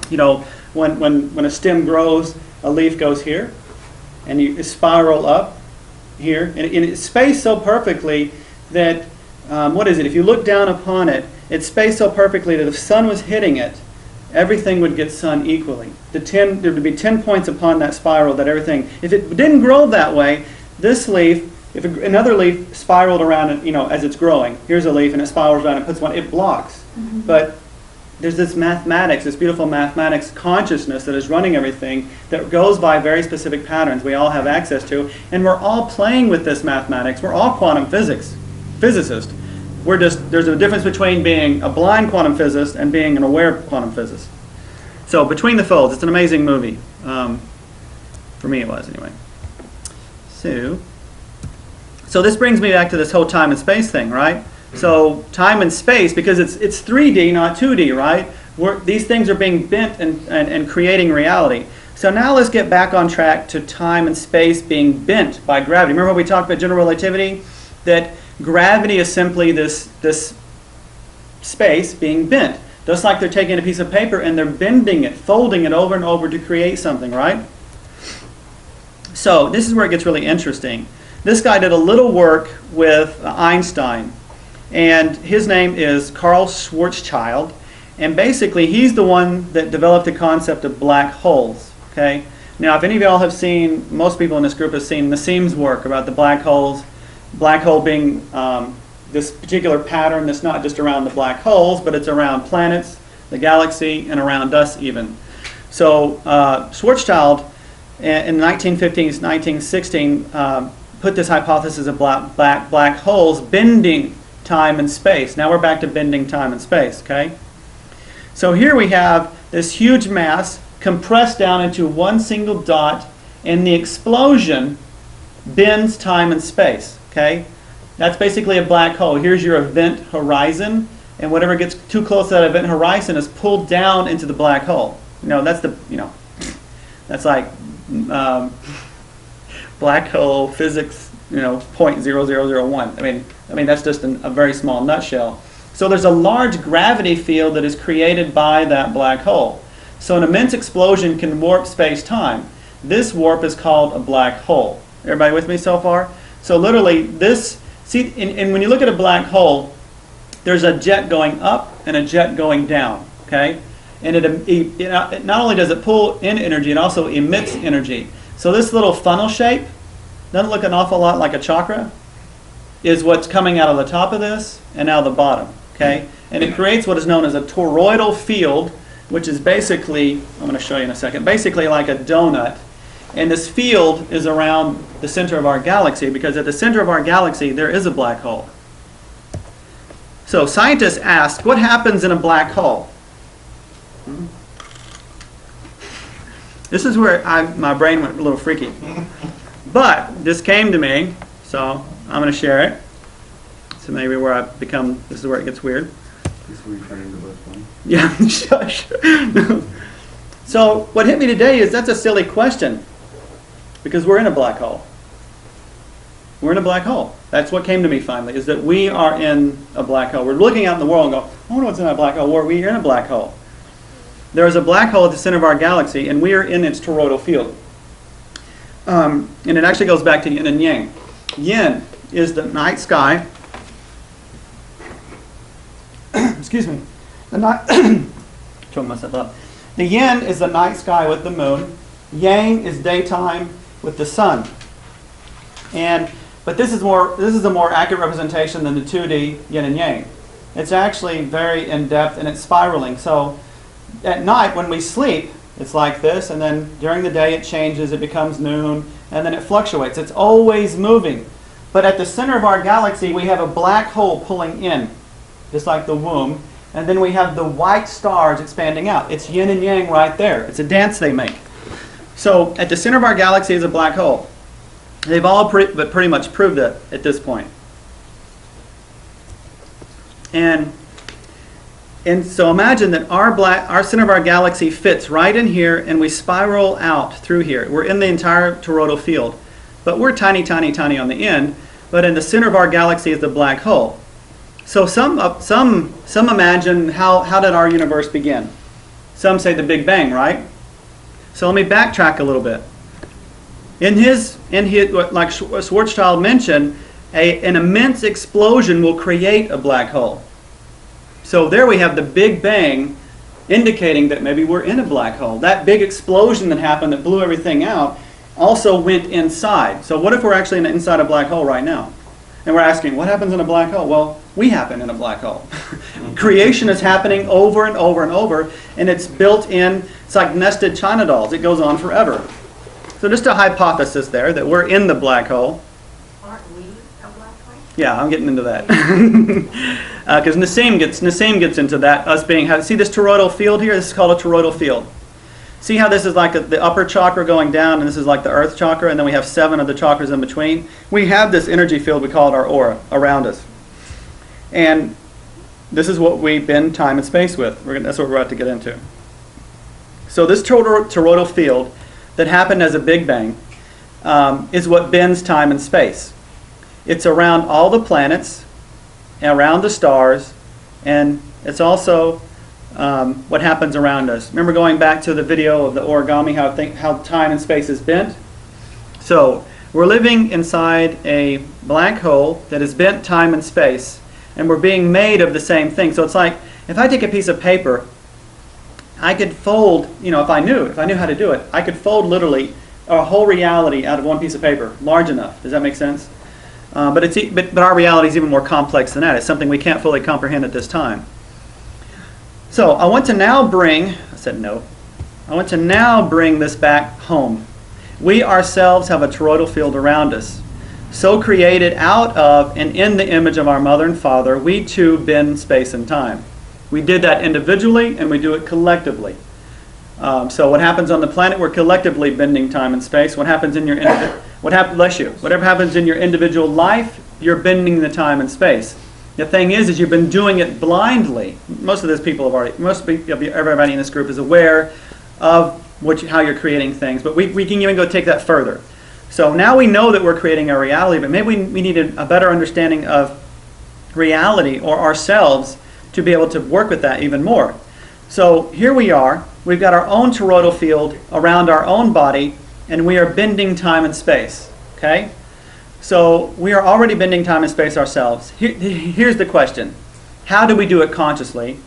[SPEAKER 1] You know, when a stem grows, a leaf goes here, and you spiral up here, and it's spaced so perfectly that, what is it? If you look down upon it, it's spaced so perfectly that if sun was hitting it, everything would get sun equally. There would be 10 points upon that spiral that everything, if it didn't grow that way, this leaf, if another leaf spiraled around it, you know, as it's growing, here's a leaf and it spirals around and puts one, it blocks. But there's this mathematics, this beautiful mathematics consciousness that is running everything that goes by very specific patterns we all have access to, and we're all playing with this mathematics. We're all quantum physicists. There's a difference between being a blind quantum physicist and being an aware quantum physicist. So Between the Folds, it's an amazing movie. For me it was anyway. So this brings me back to this whole time and space thing, right? So time and space, because it's 3D, not 2D, right? These things are being bent and creating reality. So now let's get back on track to time and space being bent by gravity. Remember when we talked about general relativity? That gravity is simply this space being bent. Just like they're taking a piece of paper and they're bending it, folding it over and over to create something, right? So this is where it gets really interesting. This guy did a little work with Einstein, and his name is Carl Schwarzschild, and basically he's the one that developed the concept of black holes. Okay. Now, if any of y'all have seen, most people in this group have seen Nassim's work about the black holes. Black hole being this particular pattern that's not just around the black holes, but it's around planets, the galaxy, and around us even. So Schwarzschild in the 1915s, 1916 put this hypothesis of black holes bending time and space. Now we're back to bending time and space, okay? So here we have this huge mass compressed down into one single dot, and the explosion bends time and space, okay? That's basically a black hole. Here's your event horizon, and whatever gets too close to that event horizon is pulled down into the black hole. You know, that's that's like black hole physics, 0.0001. I mean that's just a very small nutshell. So there's a large gravity field that is created by that black hole. So an immense explosion can warp space-time. This warp is called a black hole. Everybody with me so far? So literally this, see, and when you look at a black hole, there's a jet going up and a jet going down, okay? And it not only does it pull in energy, it also emits energy. So this little funnel shape, doesn't look an awful lot like a chakra, is what's coming out of the top of this and out of the bottom, okay? And it creates what is known as a toroidal field, which is basically, I'm going to show you in a second, basically like a donut. And this field is around the center of our galaxy, because at the center of our galaxy there is a black hole. So scientists ask, what happens in a black hole? This is where my brain went a little freaky. But this came to me, so I'm going to share it. So maybe where I become, this is where it gets weird.
[SPEAKER 2] This is where you turn into Bugs Bunny.
[SPEAKER 1] Yeah, shush. So what hit me today is that's a silly question, because we're in a black hole. We're in a black hole. That's what came to me finally, is that we are in a black hole. We're looking out in the world and go, I wonder what's in that black hole. Well, we're in a black hole. There is a black hole at the center of our galaxy, and we are in its toroidal field. And it actually goes back to yin and yang. Yin is the night sky. Excuse me. The night. Choking myself up. The yin is the night sky with the moon. Yang is daytime with the sun. But this is a more accurate representation than the 2D yin and yang. It's actually very in-depth and it's spiraling. So at night when we sleep, it's like this, and then during the day it changes, it becomes noon, and then it fluctuates. It's always moving. But at the center of our galaxy we have a black hole pulling in, just like the womb, and then we have the white stars expanding out. It's yin and yang right there. It's a dance they make. So at the center of our galaxy is a black hole. They've all pretty much proved it at this point. And so imagine that our center of our galaxy fits right in here, and we spiral out through here. We're in the entire toroidal field. But we're tiny, tiny, tiny on the end. But in the center of our galaxy is the black hole. So some imagine how did our universe begin? Some say the Big Bang, right? So let me backtrack a little bit. In his like Schwarzschild mentioned, an immense explosion will create a black hole. So there we have the Big Bang indicating that maybe we're in a black hole. That big explosion that happened that blew everything out also went inside. So what if we're actually inside a black hole right now? And we're asking, what happens in a black hole? Well, we happen in a black hole. Creation is happening over and over and over, and it's built in. It's like nested China dolls. It goes on forever. So just a hypothesis there that we're in the black hole.
[SPEAKER 3] Aren't we a black hole?
[SPEAKER 1] Yeah, I'm getting into that. Because Nassim gets into that, us being, see this toroidal field here? This is called a toroidal field. See how this is like the upper chakra going down, and this is like the earth chakra, and then we have 7 of the chakras in between? We have this energy field, we call it our aura, around us. And this is what we bend time and space with. That's what we're about to get into. So this toroidal field that happened as a Big Bang is what bends time and space. It's around all the planets, around the stars, and it's also what happens around us. Remember going back to the video of the origami, how time and space is bent? So we're living inside a black hole that is bent time and space, and we're being made of the same thing. So it's like, if I take a piece of paper, I could fold, if I knew how to do it, I could fold literally a whole reality out of one piece of paper, large enough. Does that make sense? But our reality is even more complex than that. It's something we can't fully comprehend at this time. So I want to now bring this back home. We ourselves have a toroidal field around us. So created out of and in the image of our mother and father, we too bend space and time. We did that individually, and we do it collectively. So what happens on the planet, we're collectively bending time and space. What happens in your whatever happens in your individual life, you're bending the time and space. The thing is you've been doing it blindly. Most of everybody in this group is aware of how you're creating things, but we can even go take that further. So now we know that we're creating a reality, but maybe we need a better understanding of reality or ourselves to be able to work with that even more. So here we are. We've got our own toroidal field around our own body, and we are bending time and space. Okay? So we are already bending time and space ourselves. Here's the question. How do we do it consciously?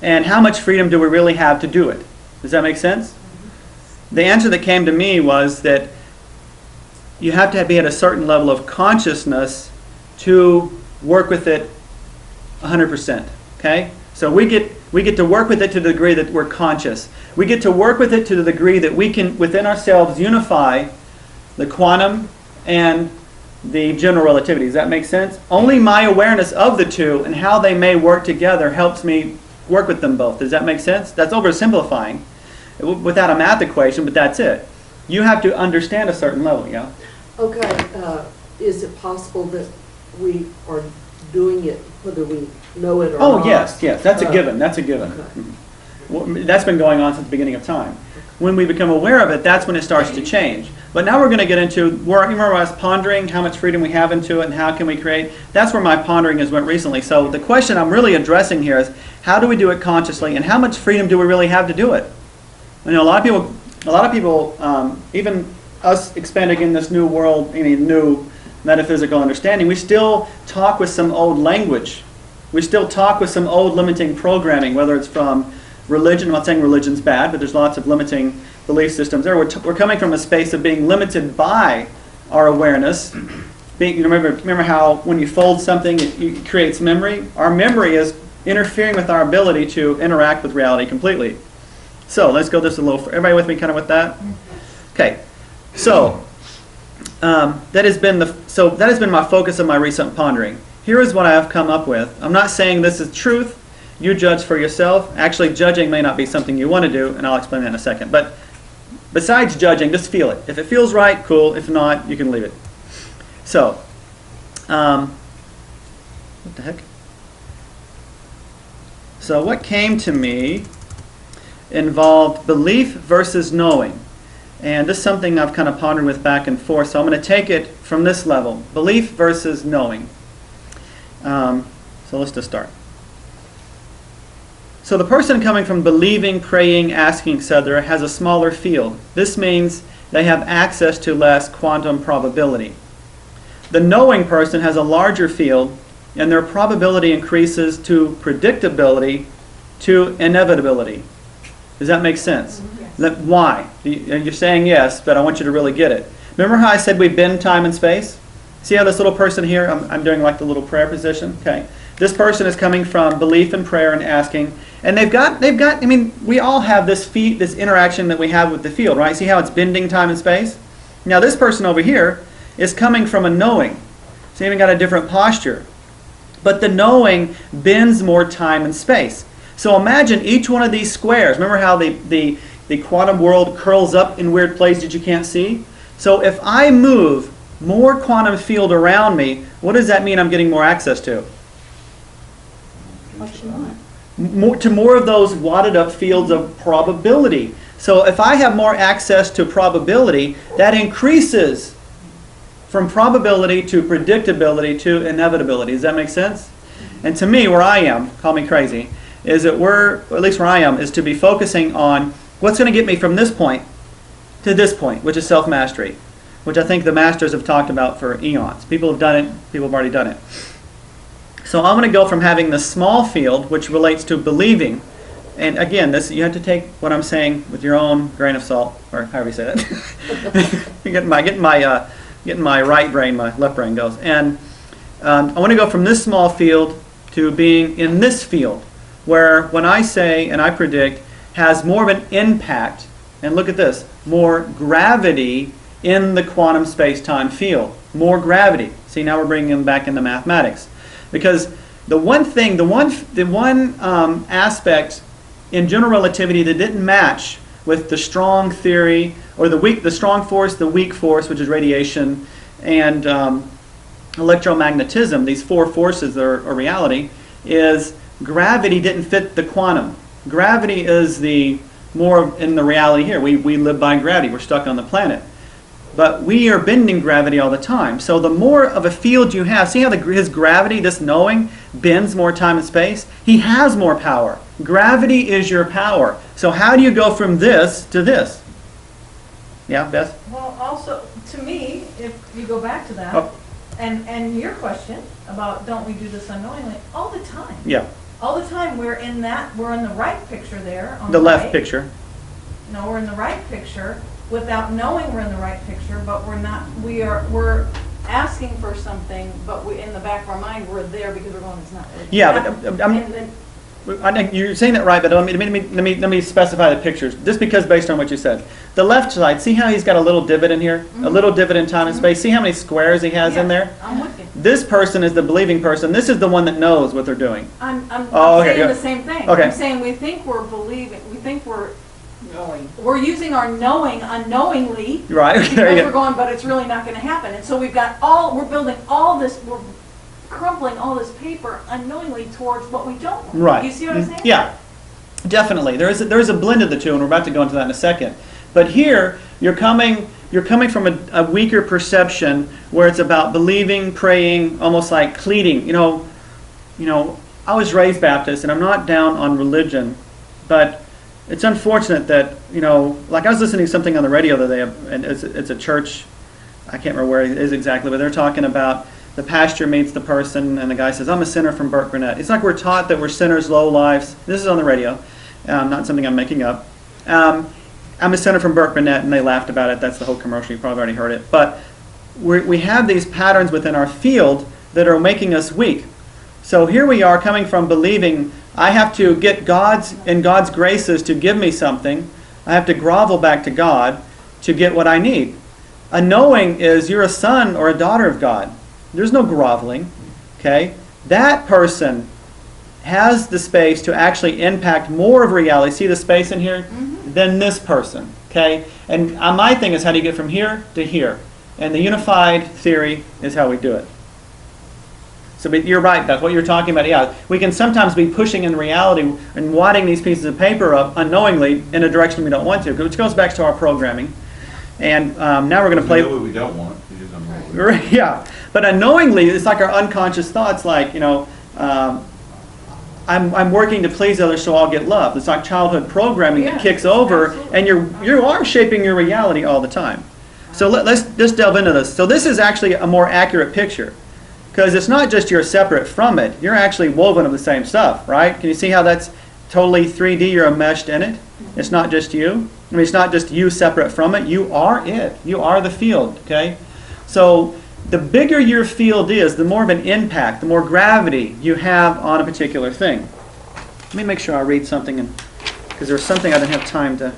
[SPEAKER 1] And how much freedom do we really have to do it? Does that make sense? The answer that came to me was that you have to be at a certain level of consciousness to work with it 100%. Okay? So we get to work with it to the degree that we're conscious. We get to work with it to the degree that we can, within ourselves, unify the quantum and the general relativity. Does that make sense? Only my awareness of the two and how they may work together helps me work with them both. Does that make sense? That's oversimplifying without a math equation, but that's it. You have to understand a certain level, yeah?
[SPEAKER 12] Okay, is it possible that we are doing it whether we know it or
[SPEAKER 1] Oh,
[SPEAKER 12] not?
[SPEAKER 1] yes, that's a given. That's a given.
[SPEAKER 12] Okay.
[SPEAKER 1] Well, that's been going on since the beginning of time. When we become aware of it, that's when it starts to change. But now we're going to get into, you remember I was pondering how much freedom we have into it and how can we create? That's where my pondering has went recently. So the question I'm really addressing here is, how do we do it consciously and how much freedom do we really have to do it? You know, a lot of people, even us expanding in this new world, new metaphysical understanding, we still talk with some old language. We still talk with some old limiting programming, whether it's from religion. I'm not saying religion's bad, but there's lots of limiting belief systems there. We're coming from a space of being limited by our awareness. Remember how when you fold something, it creates memory? Our memory is interfering with our ability to interact with reality completely. So let's go just a little. Everybody with me, kind of with that? Okay. So that has been my focus of my recent pondering. Here is what I have come up with. I'm not saying this is truth. You judge for yourself. Actually, judging may not be something you want to do, and I'll explain that in a second. But besides judging, just feel it. If it feels right, cool. If not, you can leave it. So, what the heck? So what came to me involved belief versus knowing. And this is something I've kind of pondered with back and forth. So I'm going to take it from this level. Belief versus knowing. So let's just start. So the person coming from believing, praying, asking, etc. has a smaller field. This means they have access to less quantum probability. The knowing person has a larger field, and their probability increases to predictability to inevitability. Does that make sense?
[SPEAKER 6] Yes.
[SPEAKER 1] Why? You're saying yes, but I want you to really get it. Remember how I said we bend time and space? See how this little person here, I'm doing like the little prayer position? Okay. This person is coming from belief and prayer and asking, and they've got, I mean, we all have this interaction that we have with the field, right? See how it's bending time and space? Now this person over here is coming from a knowing. So even got a different posture. But the knowing bends more time and space. So imagine each one of these squares. Remember how the quantum world curls up in weird places you can't see? So if I move more quantum field around me, what does that mean I'm getting more access to?
[SPEAKER 5] What you want.
[SPEAKER 1] More of those wadded up fields of probability. So if I have more access to probability, that increases from probability to predictability to inevitability. Does that make sense? And to me, where I am, call me crazy, is that at least where I am, is to be focusing on what's going to get me from this point to this point, which is self-mastery, which I think the masters have talked about for eons. People have done it. People have already done it. So I'm going to go from having the small field, which relates to believing, and again, this you have to take what I'm saying with your own grain of salt, or however you say that. Getting my right brain, my left brain goes, and I want to go from this small field to being in this field, where when I say and I predict has more of an impact, and look at this, more gravity in the quantum space-time field, more gravity. See, now we're bringing them back into mathematics. Because the one aspect in general relativity that didn't match with the strong theory, or the strong force, the weak force, which is radiation, and electromagnetism, these four forces that are reality, is gravity didn't fit the quantum. Gravity is the more in the reality here. We live by gravity. We're stuck on the planet. but we are bending gravity all the time. So the more of a field you have, see how his gravity, this knowing, bends more time and space? He has more power. Gravity is your power. So how do you go from this to this? Yeah, Beth?
[SPEAKER 6] Well, also, to me, if you go back to that,
[SPEAKER 1] Oh.
[SPEAKER 6] and your question about don't we do this unknowingly, all the time.
[SPEAKER 1] Yeah,
[SPEAKER 6] All the time, we're in the right picture there. On
[SPEAKER 1] the left
[SPEAKER 6] right.
[SPEAKER 1] picture.
[SPEAKER 6] No, we're in the right picture without knowing we're in the right picture, but we're asking for something, but in the back of our mind, we're there because we're going, it's not really.
[SPEAKER 1] Yeah, but I think you're saying that right, but let me specify the pictures. Just because based on what you said. The left side, see how he's got a little divot in here? A little divot in time and space. See how many squares he has in there?
[SPEAKER 6] I'm with you.
[SPEAKER 1] This person is the believing person. This is the one that knows what they're doing.
[SPEAKER 6] I'm
[SPEAKER 1] okay,
[SPEAKER 6] saying
[SPEAKER 1] yeah.
[SPEAKER 6] the same thing.
[SPEAKER 1] Okay.
[SPEAKER 6] I'm saying we think we're believing, we think we're We're using our knowing unknowingly.
[SPEAKER 1] Right.
[SPEAKER 6] Because we're going, but it's really not going to happen. And so we're building all this, we're crumpling all this paper unknowingly towards what we don't want.
[SPEAKER 1] Right.
[SPEAKER 6] You see what I'm saying?
[SPEAKER 1] Yeah, definitely. There is a blend of the two, and we're about to go into that in a second. But here, you're coming from a weaker perception where it's about believing, praying, almost like pleading. You know, I was raised Baptist, and I'm not down on religion, but it's unfortunate that, like I was listening to something on the radio the other day, and it's a church, I can't remember where it is exactly, but they're talking about the pastor meets the person, and the guy says, I'm a sinner from Burke Burnett. It's like we're taught that we're sinners, low lives. This is on the radio, not something I'm making up. I'm a sinner from Burke Burnett, and they laughed about it. That's the whole commercial. You probably already heard it. But we have these patterns within our field that are making us weak. So here we are coming from believing I have to get God's graces to give me something. I have to grovel back to God to get what I need. A knowing is you're a son or a daughter of God. There's no groveling. Okay? That person has the space to actually impact more of reality. See the space in here? Than this person. Okay? And my thing is, how do you get from here to here? And the unified theory is how we do it. So but you're right, Beth. What you're talking about, yeah. We can sometimes be pushing in reality and wadding these pieces of paper up unknowingly in a direction we don't want to, which goes back to our programming. And now we're going to play...
[SPEAKER 2] We know what we don't want. We just don't know what we want.
[SPEAKER 1] Yeah. But unknowingly, it's like our unconscious thoughts, like, I'm working to please others so I'll get love. It's like childhood programming that kicks over, and you are shaping your reality all the time. So let's delve into this. So this is actually a more accurate picture, because it's not just you're separate from it. You're actually woven of the same stuff, right? Can you see how that's totally 3D? You're enmeshed in it. It's not just you. I mean, it's not just you separate from it. You are it. You are the field, okay? So the bigger your field is, the more of an impact, the more gravity you have on a particular thing. Let me make sure I read something, because there's something I didn't have time to...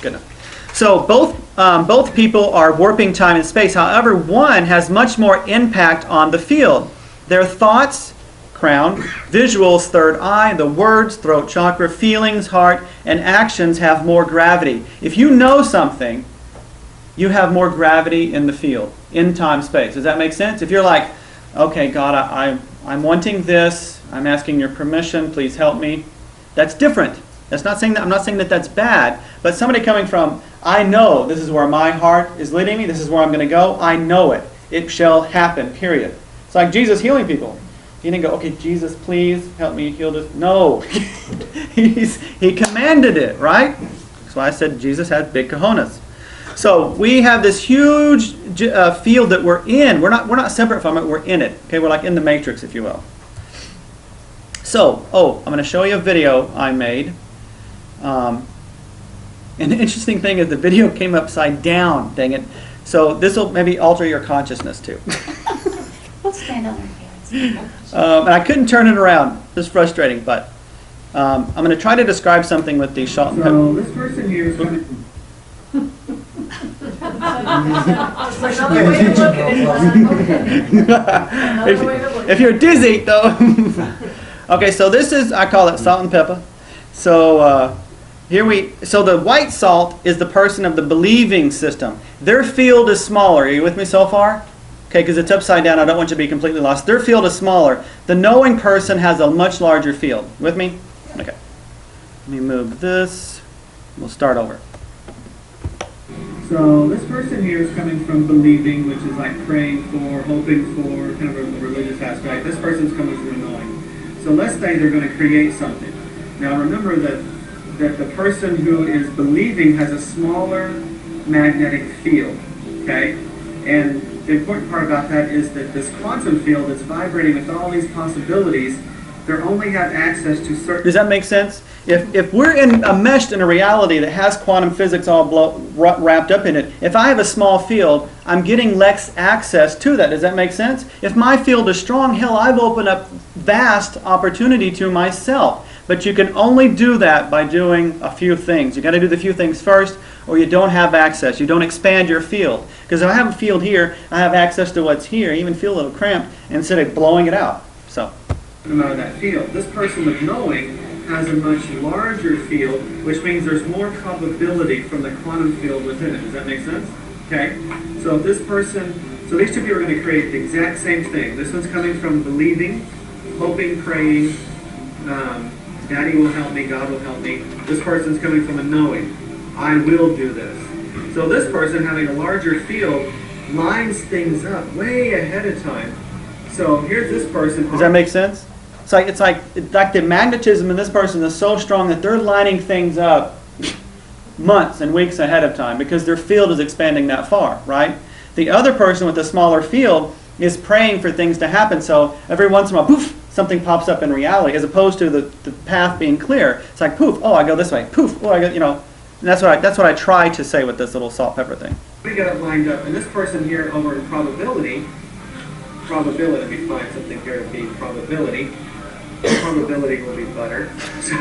[SPEAKER 1] good enough. So both people are warping time and space. However, one has much more impact on the field. Their thoughts, crown, visuals, third eye, the words, throat chakra, feelings, heart, and actions have more gravity. If you know something, you have more gravity in the field, in time, space. Does that make sense? If you're like, okay, God, I'm wanting this. I'm asking your permission. Please help me. That's different. That's not saying that. I'm not saying that that's bad. But somebody coming from, I know this is where my heart is leading me. This is where I'm going to go. I know it. It shall happen, period. It's like Jesus healing people. He didn't go, okay, Jesus, please help me heal this. No. He commanded it, right? That's why I said Jesus had big cojones. So we have this huge field that we're in. We're not separate from it. We're in it. Okay, we're like in the matrix, if you will. So, I'm going to show you a video I made. And the interesting thing is the video came upside down, dang it. So this will maybe alter your consciousness too.
[SPEAKER 3] We'll stand on our hands.
[SPEAKER 1] And I couldn't turn it around. It's frustrating, but I'm going to try to describe something with the salt and pepper.
[SPEAKER 13] So this person here is going to...
[SPEAKER 1] If you're dizzy, though. Okay, so this is, I call it salt and pepper. So so the white salt is the person of the believing system. Their field is smaller. Are you with me so far? Okay, because it's upside down. I don't want you to be completely lost. Their field is smaller. The knowing person has a much larger field. With me? Okay. Let me move this. We'll start over. So this person here is coming from believing, which is like praying for, hoping for, kind of a religious aspect. This person's coming from knowing. So let's say they're going to create something. Now remember that the person who is believing has a smaller magnetic field, okay? And the important part about that is that this quantum field is vibrating with all these possibilities. They only have access to certain... Does that make sense? If we're enmeshed in a reality that has quantum physics all wrapped up in it, if I have a small field, I'm getting less access to that. Does that make sense? If my field is strong, hell, I've opened up vast opportunity to myself. But you can only do that by doing a few things. You've got to do the few things first, or you don't have access. You don't expand your field. Because if I have a field here, I have access to what's here. I even feel a little cramped instead of blowing it out. So, out of that field. This person of knowing has a much larger field, which means there's more probability from the quantum field within it. Does that make sense? Okay? So if this person, so these two people are going to create the exact same thing. This one's coming from believing, hoping, praying, Daddy will help me, God will help me. This person's coming from a knowing. I will do this. So this person having a larger field lines things up way ahead of time. So here's this person. Does that make sense? It's like the magnetism in this person is so strong that they're lining things up months and weeks ahead of time because their field is expanding that far, right? The other person with a smaller field is praying for things to happen. So every once in a while, poof, something pops up in reality, as opposed to the path being clear. It's like poof, oh, I go this way. Poof, oh, I go, you know. And that's what I try to say with this little salt pepper thing. We got it lined up, and this person here over in probability, let me find something here to be probability. Probability will be butter. So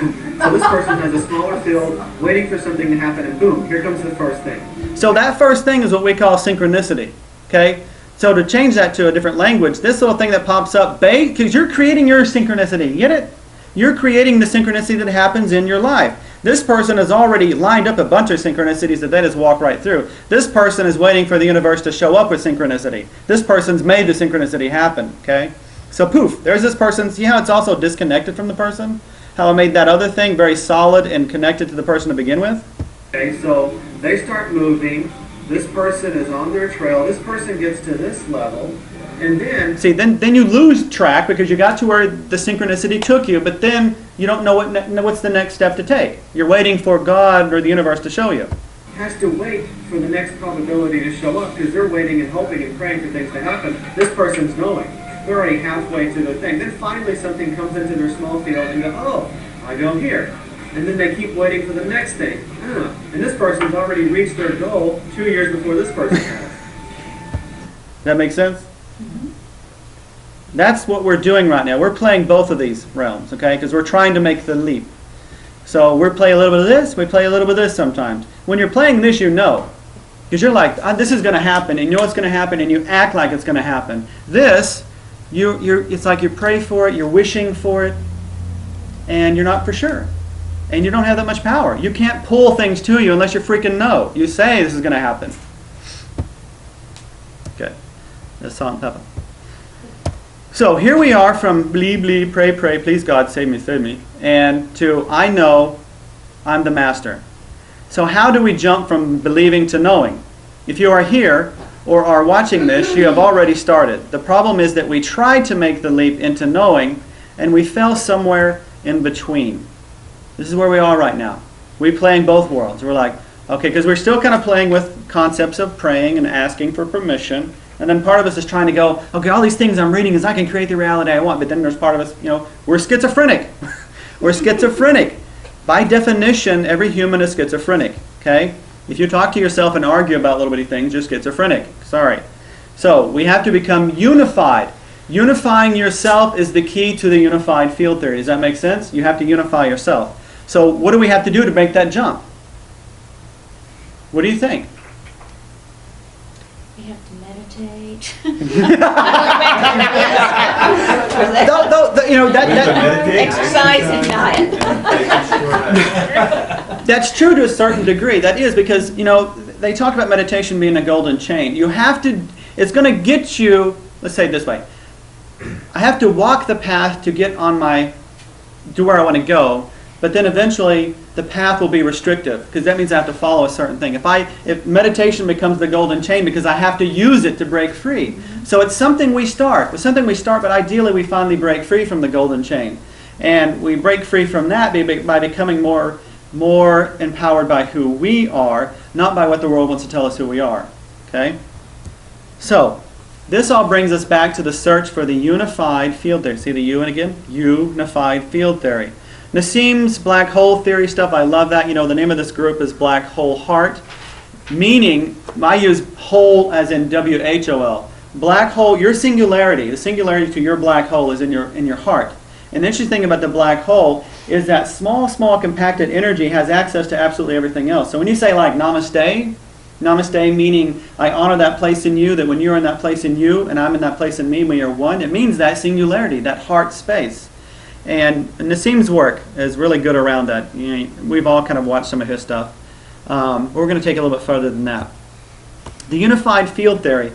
[SPEAKER 1] this person has a smaller field, waiting for something to happen, and boom, here comes the first thing. So that first thing is what we call synchronicity. Okay? So to change that to a different language, this little thing that pops up, because you're creating your synchronicity. You get it? You're creating the synchronicity that happens in your life. This person has already lined up a bunch of synchronicities that they just walk right through. This person is waiting for the universe to show up with synchronicity. This person's made the synchronicity happen. Okay? So poof, there's this person. See how it's also disconnected from the person? How I made that other thing very solid and connected to the person to begin with? Okay, so they start moving. This person is on their trail. This person gets to this level. And then... See, then you lose track because you got to where the synchronicity took you, but then you don't know what's the next step to take. You're waiting for God or the universe to show you. Has to wait for the next probability to show up because they're waiting and hoping and praying for things to happen. This person's knowing. They're already halfway to the thing. Then finally something comes into their small field and go, oh, I go here. And then they keep waiting for the next thing. And this person's already reached their goal 2 years before this person has. That make sense? Mm-hmm. That's what we're doing right now. We're playing both of these realms, okay? Because we're trying to make the leap. So we're playing a little bit of this, we play a little bit of this sometimes. When you're playing this, you know. Because you're like, this is going to happen, and you know it's going to happen, and you act like it's going to happen. This... it's like you pray for it, you're wishing for it, and you're not for sure. And you don't have that much power. You can't pull things to you unless you freaking know. You say this is going to happen. Good. That's salt and pepper. So here we are from blee, blee, pray, pray, please God, save me, and to I know I'm the master. So how do we jump from believing to knowing? If you are here, or are watching this, you have already started. The problem is that we tried to make the leap into knowing, and we fell somewhere in between. This is where we are right now. We're playing both worlds. We're like, okay, because we're still kind of playing with concepts of praying and asking for permission, and then part of us is trying to go, okay, all these things I'm reading is I can create the reality I want, but then there's part of us, we're schizophrenic. We're schizophrenic. By definition, every human is schizophrenic, okay? If you talk to yourself and argue about little bitty things, you're schizophrenic. Sorry. So we have to become unified. Unifying yourself is the key to the unified field theory. Does that make sense? You have to unify yourself. So what do we have to do to make that jump? What do you think?
[SPEAKER 5] We have to meditate. Exercise and diet.
[SPEAKER 1] That's true to a certain degree. That is because, they talk about meditation being a golden chain. You have to, it's going to get you, let's say it this way. I have to walk the path to get to where I want to go, but then eventually the path will be restrictive, because that means I have to follow a certain thing. If meditation becomes the golden chain, because I have to use it to break free. So it's something we start. It's something we start, but ideally we finally break free from the golden chain. And we break free from that by becoming more empowered by who we are, not by what the world wants to tell us who we are. Okay? So, this all brings us back to the search for the unified field theory. See the U and again? Unified field theory. Nassim's black hole theory stuff, I love that. You know, the name of this group is Black Hole Heart. Meaning, I use whole as in W-H-O-L. Black hole, your singularity, the singularity to your black hole is in your heart. And the interesting thing about the black hole is that small compacted energy has access to absolutely everything else. So when you say like namaste, namaste meaning I honor that place in you, that when you're in that place in you and I'm in that place in me, we are one, it means that singularity, that heart space. And Nassim's work is really good around that. You know, we've all kind of watched some of his stuff. We're going to take it a little bit further than that. The unified field theory.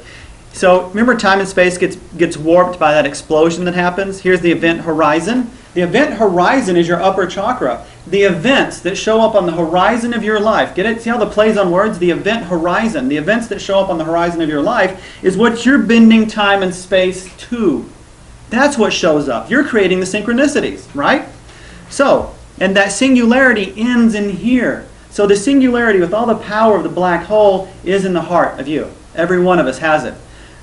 [SPEAKER 1] So remember, time and space gets warped by that explosion that happens. Here's the event horizon. The event horizon is your upper chakra. The events that show up on the horizon of your life. Get it? See how the plays on words? The event horizon. The events that show up on the horizon of your life is what you're bending time and space to. That's what shows up. You're creating the synchronicities, right? So, and that singularity ends in here. So the singularity with all the power of the black hole is in the heart of you. Every one of us has it.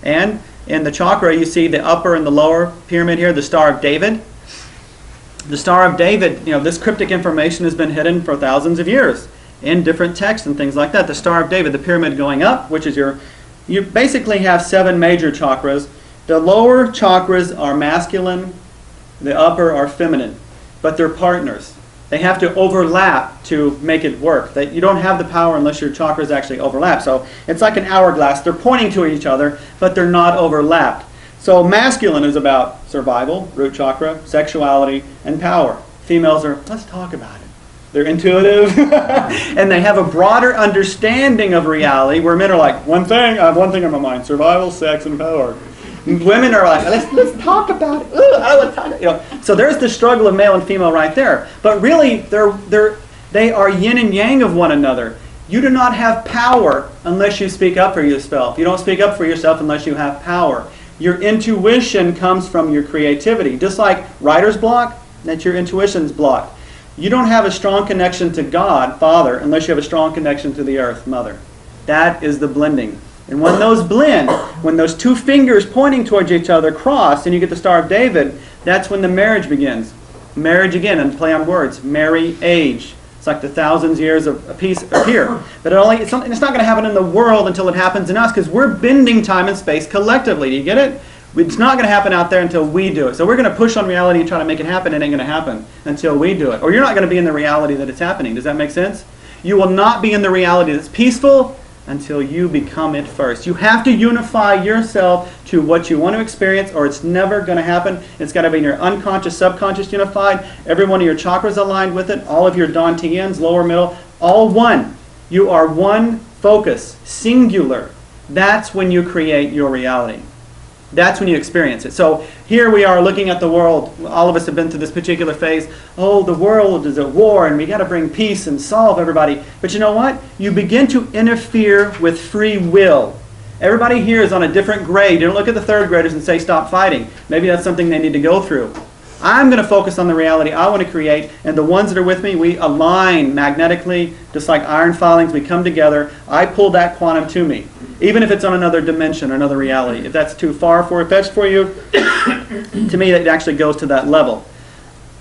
[SPEAKER 1] And in the chakra, you see the upper and the lower pyramid here, the Star of David. The Star of David, you know, this cryptic information has been hidden for thousands of years in different texts and things like that. The Star of David, the pyramid going up, which is you basically have 7 major chakras. The lower chakras are masculine, the upper are feminine, but they're partners. They have to overlap to make it work. You don't have the power unless your chakras actually overlap. So it's like an hourglass. They're pointing to each other, but they're not overlapped. So masculine is about survival, root chakra, sexuality, and power. Females are, let's talk about it. They're intuitive, and they have a broader understanding of reality, where men are like, I have one thing in my mind, survival, sex, and power. Women are like, let's talk about it. Ooh, I want to talk about it. You know, so there's the struggle of male and female right there. But really, they are yin and yang of one another. You do not have power unless you speak up for yourself. You don't speak up for yourself unless you have power. Your intuition comes from your creativity. Just like writer's block, that's your intuition's block. You don't have a strong connection to God, Father, unless you have a strong connection to the earth, Mother. That is the blending. And when those blend, when those 2 fingers pointing towards each other cross and you get the Star of David, that's when the marriage begins. Marriage again, and play on words, marry age. It's like the thousands years of peace are here. But it's not going to happen in the world until it happens in us, because we're bending time and space collectively. Do you get it? It's not going to happen out there until we do it. So we're going to push on reality and try to make it happen. It ain't going to happen until we do it. Or you're not going to be in the reality that it's happening. Does that make sense? You will not be in the reality that's peaceful until you become it first. You have to unify yourself to what you want to experience, or it's never going to happen. It's got to be in your unconscious, subconscious unified. Every one of your chakras aligned with it. All of your Dantiyans, lower, middle, all one. You are one focus, singular. That's when you create your reality. That's when you experience it. So here we are looking at the world. All of us have been through this particular phase. Oh, the world is at war and we got to bring peace and solve everybody. But you know what? You begin to interfere with free will. Everybody here is on a different grade. You don't look at the 3rd graders and say stop fighting. Maybe that's something they need to go through. I'm going to focus on the reality I want to create, and the ones that are with me, we align magnetically, just like iron filings. We come together. I pull that quantum to me, even if it's on another dimension or another reality. If that's too far-fetched for you, to me, it actually goes to that level.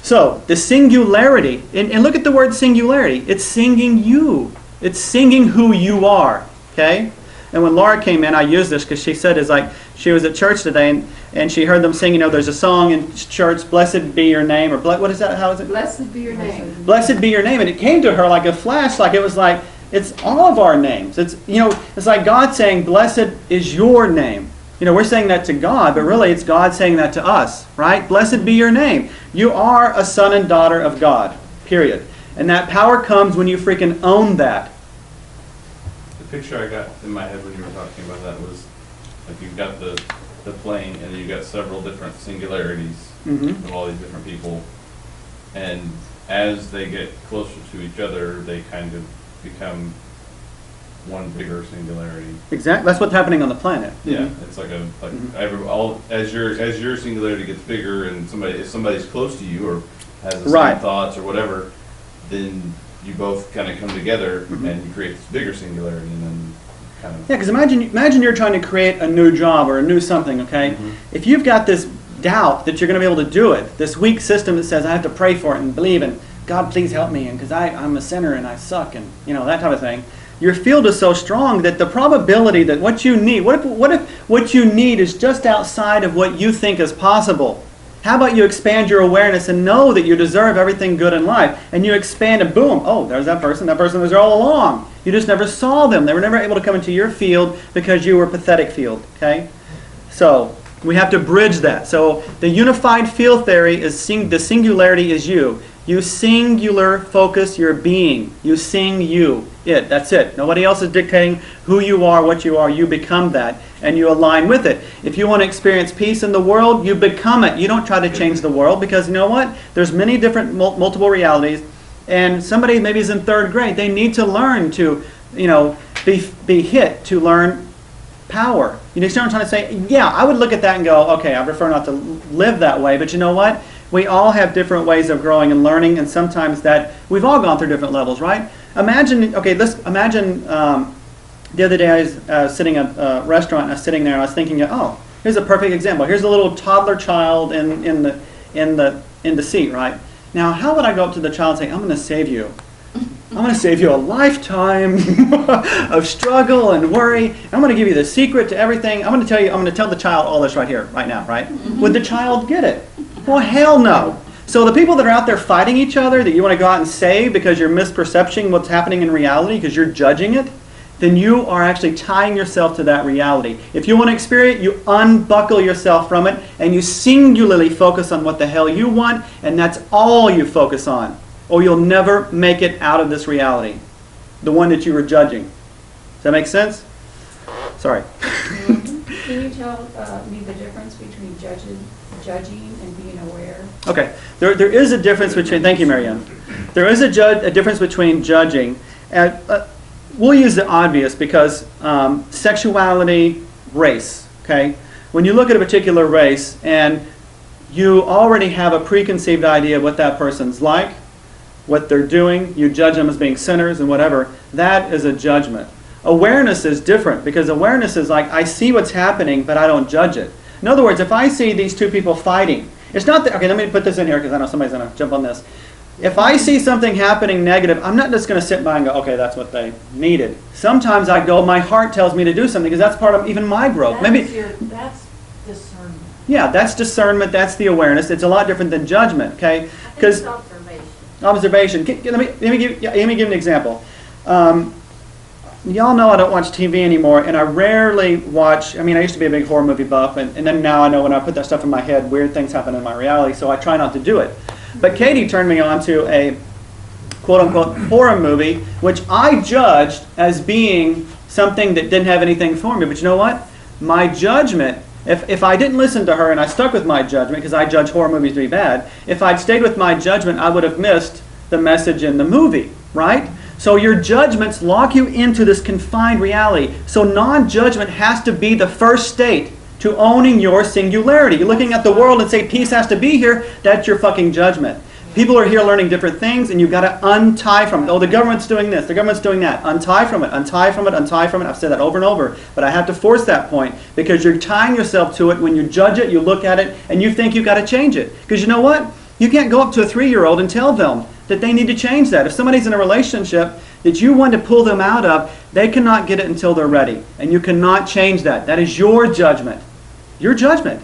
[SPEAKER 1] So the singularity, and look at the word singularity. It's singing you. It's singing who you are. Okay. And when Laura came in, I used this because she said it's like she was at church today and she heard them sing, you know, there's a song in church, blessed be your name, or what is that? How is it?
[SPEAKER 5] Blessed be your name.
[SPEAKER 1] Blessed be your name. And it came to her like a flash, like it was like, it's all of our names. It's, you know, it's like God saying, blessed is your name. You know, we're saying that to God, but really it's God saying that to us, right? Blessed be your name. You are a son and daughter of God, period. And that power comes when you freaking own that.
[SPEAKER 2] The picture I got in my head when you were talking about that was like you've got the plane and you've got several different singularities of all these different people, and as they get closer to each other, they kind of become one bigger singularity.
[SPEAKER 1] Exactly. That's what's happening on the planet.
[SPEAKER 2] Yeah, it's like as your singularity gets bigger, and if somebody's close to you or has the same thoughts or whatever, then you both kind of come together and you create this bigger singularity, and then kind of.
[SPEAKER 1] Yeah, because imagine you're trying to create a new job or a new something. Okay, if you've got this doubt that you're going to be able to do it, this weak system that says I have to pray for it and believe and God please help me, and because I'm a sinner and I suck, and that type of thing. Your field is so strong that the probability that what you need, what if what you need is just outside of what you think is possible? How about you expand your awareness and know that you deserve everything good in life, and you expand and boom, oh, there's that person was there all along. You just never saw them. They were never able to come into your field because you were pathetic field, okay? So we have to bridge that. So the unified field theory is the singularity is you. You singular focus your being. You sing you. That's it. Nobody else is dictating who you are, what you are. You become that, and you align with it. If you want to experience peace in the world, you become it. You don't try to change the world, because you know what? There's many different multiple realities, and somebody maybe is in 3rd grade. They need to learn to, be hit to learn power. You know what I'm trying to say? Yeah, I would look at that and go, okay, I prefer not to live that way, but you know what? We all have different ways of growing and learning, and sometimes that we've all gone through different levels, right? Imagine, the other day I was sitting at a restaurant, and I was sitting there and I was thinking, oh, here's a perfect example. Here's a little toddler child in the seat, right? Now, how would I go up to the child and say, I'm going to save you. I'm going to save you a lifetime of struggle and worry. I'm going to give you the secret to everything. I'm going to tell the child all this right here, right now, right? Would the child get it? Well, hell no. So the people that are out there fighting each other that you want to go out and save because you're mispercepting what's happening in reality because you're judging it, then you are actually tying yourself to that reality. If you want to experience it, you unbuckle yourself from it and you singularly focus on what the hell you want, and that's all you focus on, or you'll never make it out of this reality, the one that you were judging. Does that make sense? Sorry.
[SPEAKER 5] Can you tell me the difference between judging and being aware?
[SPEAKER 1] Okay. There is a difference between, thank you, Marianne. There is a difference between judging and, we'll use the obvious because sexuality, race, okay? When you look at a particular race and you already have a preconceived idea of what that person's like, what they're doing, you judge them as being sinners and whatever, that is a judgment. Awareness is different, because awareness is like, I see what's happening, but I don't judge it. In other words, if I see these two people fighting, it's not that, okay, let me put this in here because I know somebody's going to jump on this. If I see something happening negative, I'm not just going to sit by and go, okay, that's what they needed. Sometimes I go, my heart tells me to do something because that's part of even my growth.
[SPEAKER 6] That's discernment.
[SPEAKER 1] Yeah, that's discernment, that's the awareness. It's a lot different than judgment, okay? Because observation. Let me give an example. Y'all know I don't watch TV anymore, and I rarely watch, I used to be a big horror movie buff, and then now I know when I put that stuff in my head, weird things happen in my reality, so I try not to do it. But Katie turned me on to a quote-unquote horror movie, which I judged as being something that didn't have anything for me. But you know what? My judgment, if I didn't listen to her and I stuck with my judgment, because I judge horror movies to be bad, if I'd stayed with my judgment, I would have missed the message in the movie, right? So your judgments lock you into this confined reality. So non-judgment has to be the first state to owning your singularity. You're looking at the world and say peace has to be here, that's your fucking judgment. People are here learning different things, and you've got to untie from it. Oh, the government's doing this, the government's doing that. Untie from it, untie from it, untie from it. I've said that over and over, but I have to force that point because you're tying yourself to it. When you judge it, you look at it, and you think you've got to change it. Because you know what? You can't go up to a 3-year-old and tell them that they need to change that. If somebody's in a relationship that you want to pull them out of, they cannot get it until they're ready. And you cannot change that. That is your judgment. Your judgment.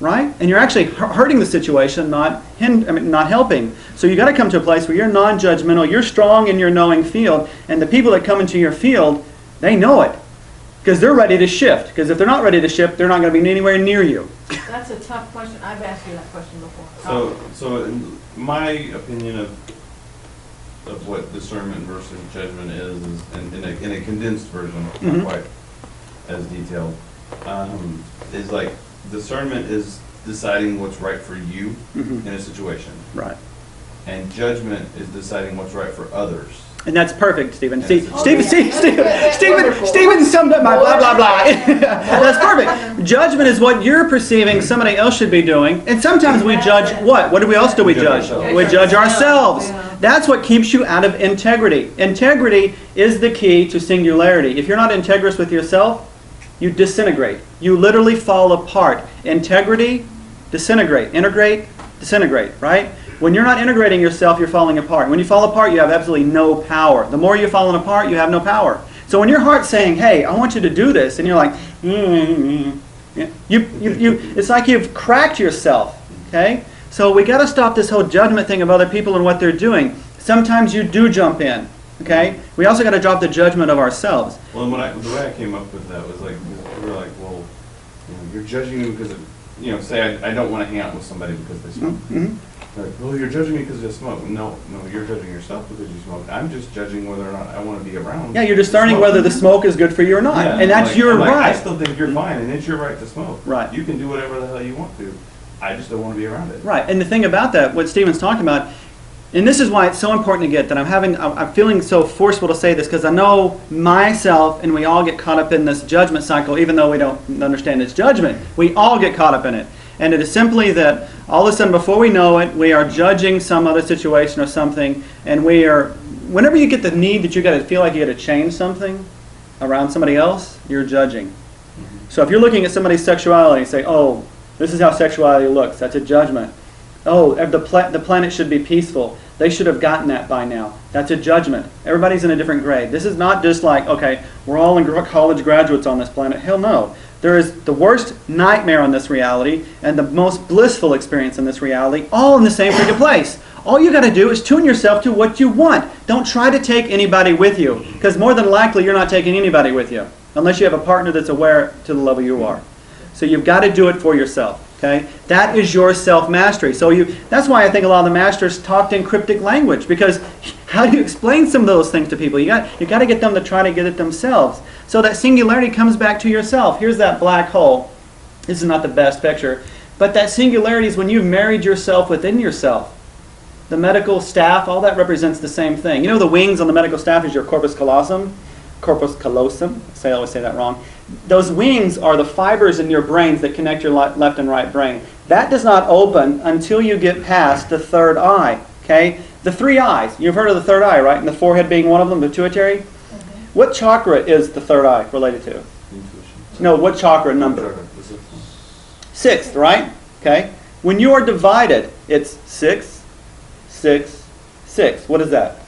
[SPEAKER 1] Right? And you're actually hurting the situation, not helping. So you got to come to a place where you're non-judgmental, you're strong in your knowing field, and the people that come into your field, they know it. Because they're ready to shift. Because if they're not ready to shift, they're not going to be anywhere near you.
[SPEAKER 6] That's a tough question. I've asked you that question before.
[SPEAKER 2] So in my opinion of what discernment versus judgment is in a condensed version, not quite as detailed, is like discernment is deciding what's right for you in a situation.
[SPEAKER 1] Right.
[SPEAKER 2] and judgment is deciding what's right for others.
[SPEAKER 1] And that's perfect, Stephen.
[SPEAKER 2] Yes.
[SPEAKER 1] See, Stephen summed up my blah, blah, blah. That's perfect. Judgment is what you're perceiving somebody else should be doing. And sometimes we judge what? What else do we judge? We judge ourselves. That's what keeps you out of integrity. Integrity is the key to singularity. If you're not integrous with yourself, you disintegrate. You literally fall apart. Integrity, disintegrate. Integrate, disintegrate, right? When you're not integrating yourself, you're falling apart. When you fall apart, you have absolutely no power. The more you're falling apart, you have no power. So when your heart's saying, hey, I want you to do this, and you're like, it's like you've cracked yourself, okay? So we got to stop this whole judgment thing of other people and what they're doing. Sometimes you do jump in, okay? We also got to drop the judgment of ourselves.
[SPEAKER 2] Well, the way I came up with that was like, we were like, well, you're judging me because of, say I don't want to hang out with somebody because they smoke.
[SPEAKER 1] Mm-hmm.
[SPEAKER 2] Like, well, you're judging me because you smoke. No, you're judging yourself because you smoke. I'm just judging whether or not I want to be around.
[SPEAKER 1] Yeah, you're discerning whether the smoke is good for you or not.
[SPEAKER 2] Yeah,
[SPEAKER 1] and that's your right.
[SPEAKER 2] I still think you're fine, and it's your right to smoke.
[SPEAKER 1] Right.
[SPEAKER 2] You can do whatever the hell you want to. I just don't want to be around it.
[SPEAKER 1] Right. And the thing about that, what Stephen's talking about, and this is why it's so important to get that I'm feeling so forceful to say this, because I know myself and we all get caught up in this judgment cycle, even though we don't understand it's judgment. We all get caught up in it. And it is simply that all of a sudden, before we know it, we are judging some other situation or something, and we are, whenever you get the need that you got to feel like you got to change something around somebody else, you're judging. So if you're looking at somebody's sexuality and say, oh, this is how sexuality looks, that's a judgment. Oh, the planet should be peaceful. They should have gotten that by now. That's a judgment. Everybody's in a different grade. This is not just like, okay, we're all college graduates on this planet. Hell no. There is the worst nightmare on this reality and the most blissful experience in this reality, all in the same freaking place. All you got to do is tune yourself to what you want. Don't try to take anybody with you, because more than likely you're not taking anybody with you, unless you have a partner that's aware to the level you are. So you've got to do it for yourself. Okay? That is your self-mastery. So that's why I think a lot of the masters talked in cryptic language, because how do you explain some of those things to people? You got to get them to try to get it themselves. So that singularity comes back to yourself. Here's that black hole. This is not the best picture, but that singularity is when you've married yourself within yourself. The medical staff, all that represents the same thing. You know, the wings on the medical staff is your corpus callosum. Corpus callosum. I always say that wrong. Those wings are the fibers in your brains that connect your left and right brain. That does not open until you get past the third eye. Okay? The three eyes. You've heard of the third eye, right? And the forehead being one of them, the pituitary. Mm-hmm. What chakra is the third eye related to? No, what chakra number? Sixth, right? Okay. When you are divided, it's 6, 6, 6. What is that?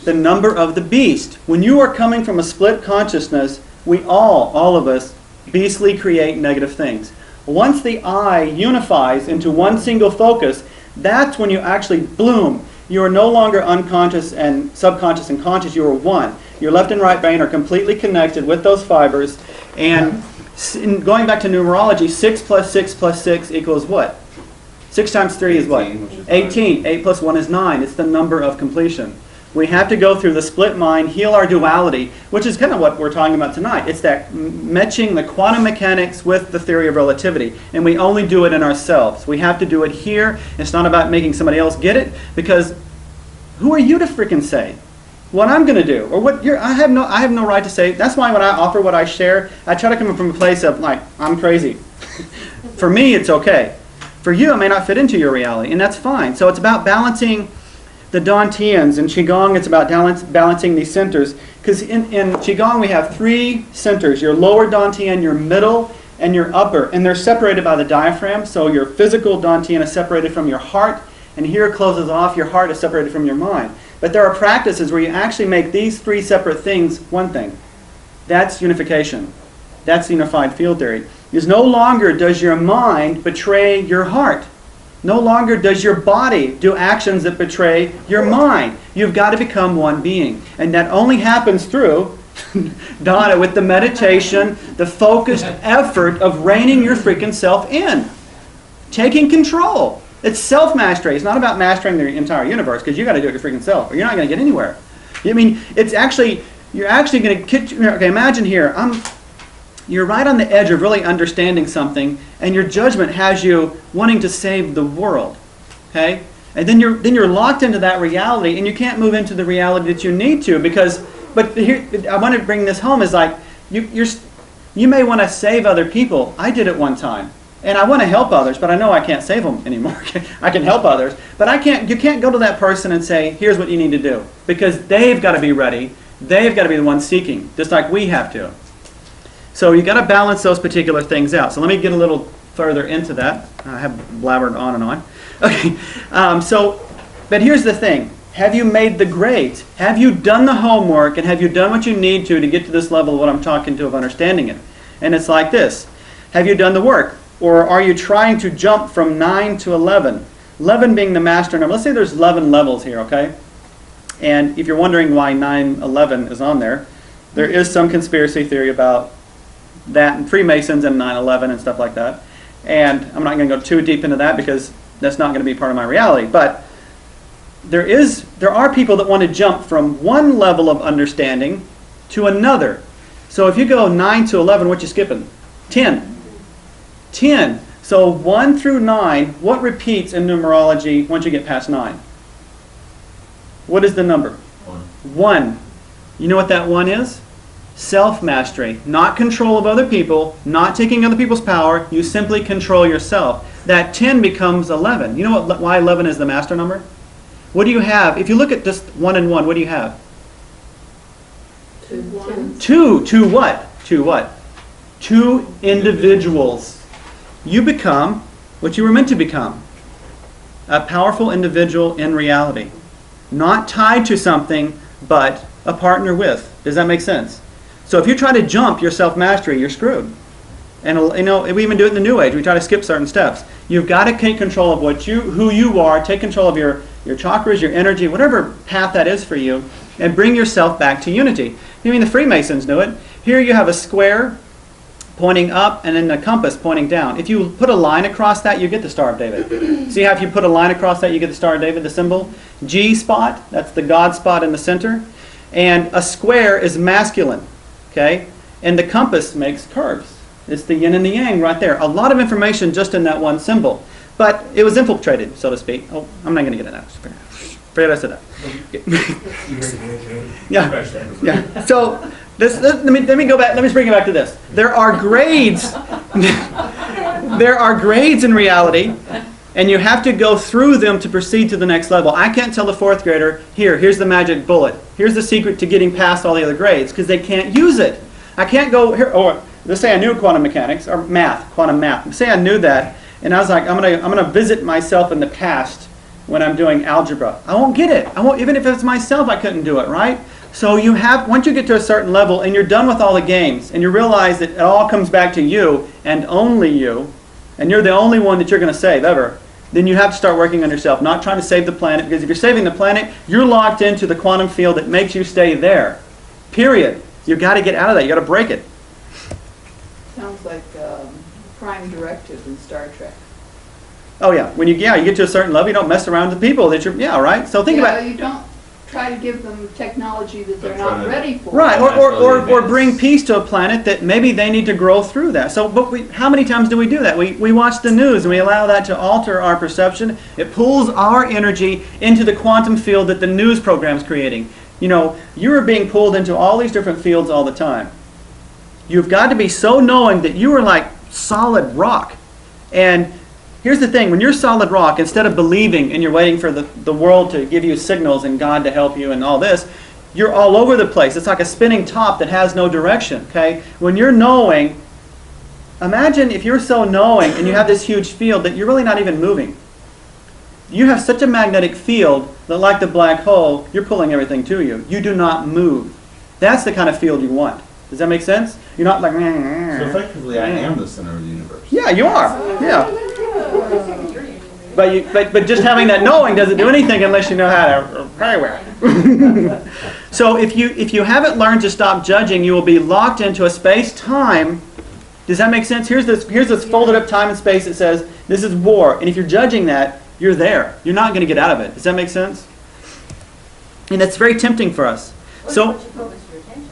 [SPEAKER 1] The number of the beast. When you are coming from a split consciousness, we all of us, beastly create negative things. Once the I unifies into one single focus, that's when you actually bloom. You are no longer unconscious and subconscious and conscious. You are one. Your left and right brain are completely connected with those fibers. And going back to numerology, 6 plus 6 plus 6 equals what? 6 times 3 is what? 18. 8 plus 1 is 9. It's the number of completion. We have to go through the split mind, heal our duality, which is kind of what we're talking about tonight. It's that matching the quantum mechanics with the theory of relativity. And we only do it in ourselves. We have to do it here. It's not about making somebody else get it, because who are you to freaking say what I'm going to do? Or what I have no right to say. That's why when I offer what I share, I try to come from a place of like, I'm crazy. For me, it's okay. For you, it may not fit into your reality, and that's fine. So it's about balancing the Dantians. In Qigong, it's about balancing these centers. Because in Qigong, we have 3 centers. Your lower Dantian, your middle, and your upper. And they're separated by the diaphragm. So your physical Dantian is separated from your heart. And here it closes off. Your heart is separated from your mind. But there are practices where you actually make these 3 separate things one thing. That's unification. That's unified field theory. Because no longer does your mind betray your heart. No longer does your body do actions that betray your mind. You've got to become one being. And that only happens through, Donna, with the meditation, the focused effort of reining your freaking self in. Taking control. It's self-mastery. It's not about mastering the entire universe, because you got to do it your freaking self, or you're not going to get anywhere. I mean, you're actually going to, okay, imagine here, you're right on the edge of really understanding something, and your judgment has you wanting to save the world. Okay? And then you're locked into that reality, and you can't move into the reality that you need to, because, but here, I want to bring this home, is like, you may want to save other people. I did it one time. And I want to help others, but I know I can't save them anymore. I can help others, but you can't go to that person and say, here's what you need to do. Because they've got to be ready. They've got to be the ones seeking, just like we have to. So you've got to balance those particular things out. So let me get a little further into that. I have blabbered on and on. Okay, but here's the thing. Have you made the grade? Have you done the homework, and have you done what you need to get to this level of what I'm talking to, of understanding it? And it's like this. Have you done the work? Or are you trying to jump from 9 to 11? 11 being the master number. Let's say there's 11 levels here, okay? And if you're wondering why 9/11 is on there, there is some conspiracy theory about that and Freemasons and 9/11 and stuff like that. And I'm not going to go too deep into that because that's not going to be part of my reality. But there are people that want to jump from one level of understanding to another. So if you go 9 to 11, what you skipping? 10. 10. So 1 through 9, what repeats in numerology once you get past 9? What is the number? 1. You know what that 1 is? Self-mastery. Not control of other people, not taking other people's power. You simply control yourself. That 10 becomes 11. You know why 11 is the master number? What do you have? If you look at just 1 and 1, what do you have?
[SPEAKER 12] 2 ones.
[SPEAKER 1] 2. 2 what? 2 what? 2 individuals. You become what you were meant to become. A powerful individual in reality. Not tied to something, but a partner with. Does that make sense? So if you try to jump your self-mastery, you're screwed. And you know, we even do it in the New Age. We try to skip certain steps. You've got to take control of who you are, take control of your chakras, your energy, whatever path that is for you, and bring yourself back to unity. I mean, the Freemasons knew it. Here you have a square pointing up and then a compass pointing down. If you put a line across that, you get the Star of David. See how if you put a line across that, you get the Star of David, the symbol? G spot, that's the God spot in the center. And a square is masculine, okay? And the compass makes curves. It's the yin and the yang right there. A lot of information just in that one symbol. But it was infiltrated, so to speak. Oh, I'm not going to get into that. Forget I said that. Yeah. So let me go back. Let me bring it back to this. There are grades. There are grades in reality, and you have to go through them to proceed to the next level. I can't tell the 4th grader, here's the magic bullet. Here's the secret to getting past all the other grades, because they can't use it. I can't go here. Or let's say I knew quantum mechanics or math, quantum math. Say I knew that, and I was like, I'm gonna visit myself in the past when I'm doing algebra. I won't get it. I won't, even if it's myself, I couldn't do it, right? So once you get to a certain level and you're done with all the games and you realize that it all comes back to you and only you, and you're the only one that you're going to save ever, then you have to start working on yourself, not trying to save the planet, because if you're saving the planet, you're locked into the quantum field that makes you stay there. Period. You've got to get out of that. You've got to break it.
[SPEAKER 14] Sounds like Prime Directive in Star Trek.
[SPEAKER 1] Oh yeah, when you get to a certain level, you don't mess around with the people that you're, right? So think about
[SPEAKER 14] you don't try to give them technology that they're not ready for.
[SPEAKER 1] Right, or bring peace to a planet that maybe they need to grow through that. So, but how many times do we do that? We watch the news and we allow that to alter our perception. It pulls our energy into the quantum field that the news program's creating. You know, you are being pulled into all these different fields all the time. You've got to be so knowing that you are like solid rock. And here's the thing, when you're solid rock, instead of believing and you're waiting for the world to give you signals and God to help you and all this, you're all over the place. It's like a spinning top that has no direction, okay? When you're knowing, imagine if you're so knowing and you have this huge field that you're really not even moving. You have such a magnetic field that, like the black hole, you're pulling everything to you. You do not move. That's the kind of field you want. Does that make sense? You're not like...
[SPEAKER 2] So effectively, I am the center of the universe.
[SPEAKER 1] Yeah, you are. Yeah. But just having that knowing doesn't do anything unless you know how to everywhere. So if you haven't learned to stop judging, you will be locked into a space-time. Does that make sense? Here's this folded up time and space that says this is war, and if you're judging that, you're there. You're not going to get out of it. Does that make sense? And that's very tempting for us. So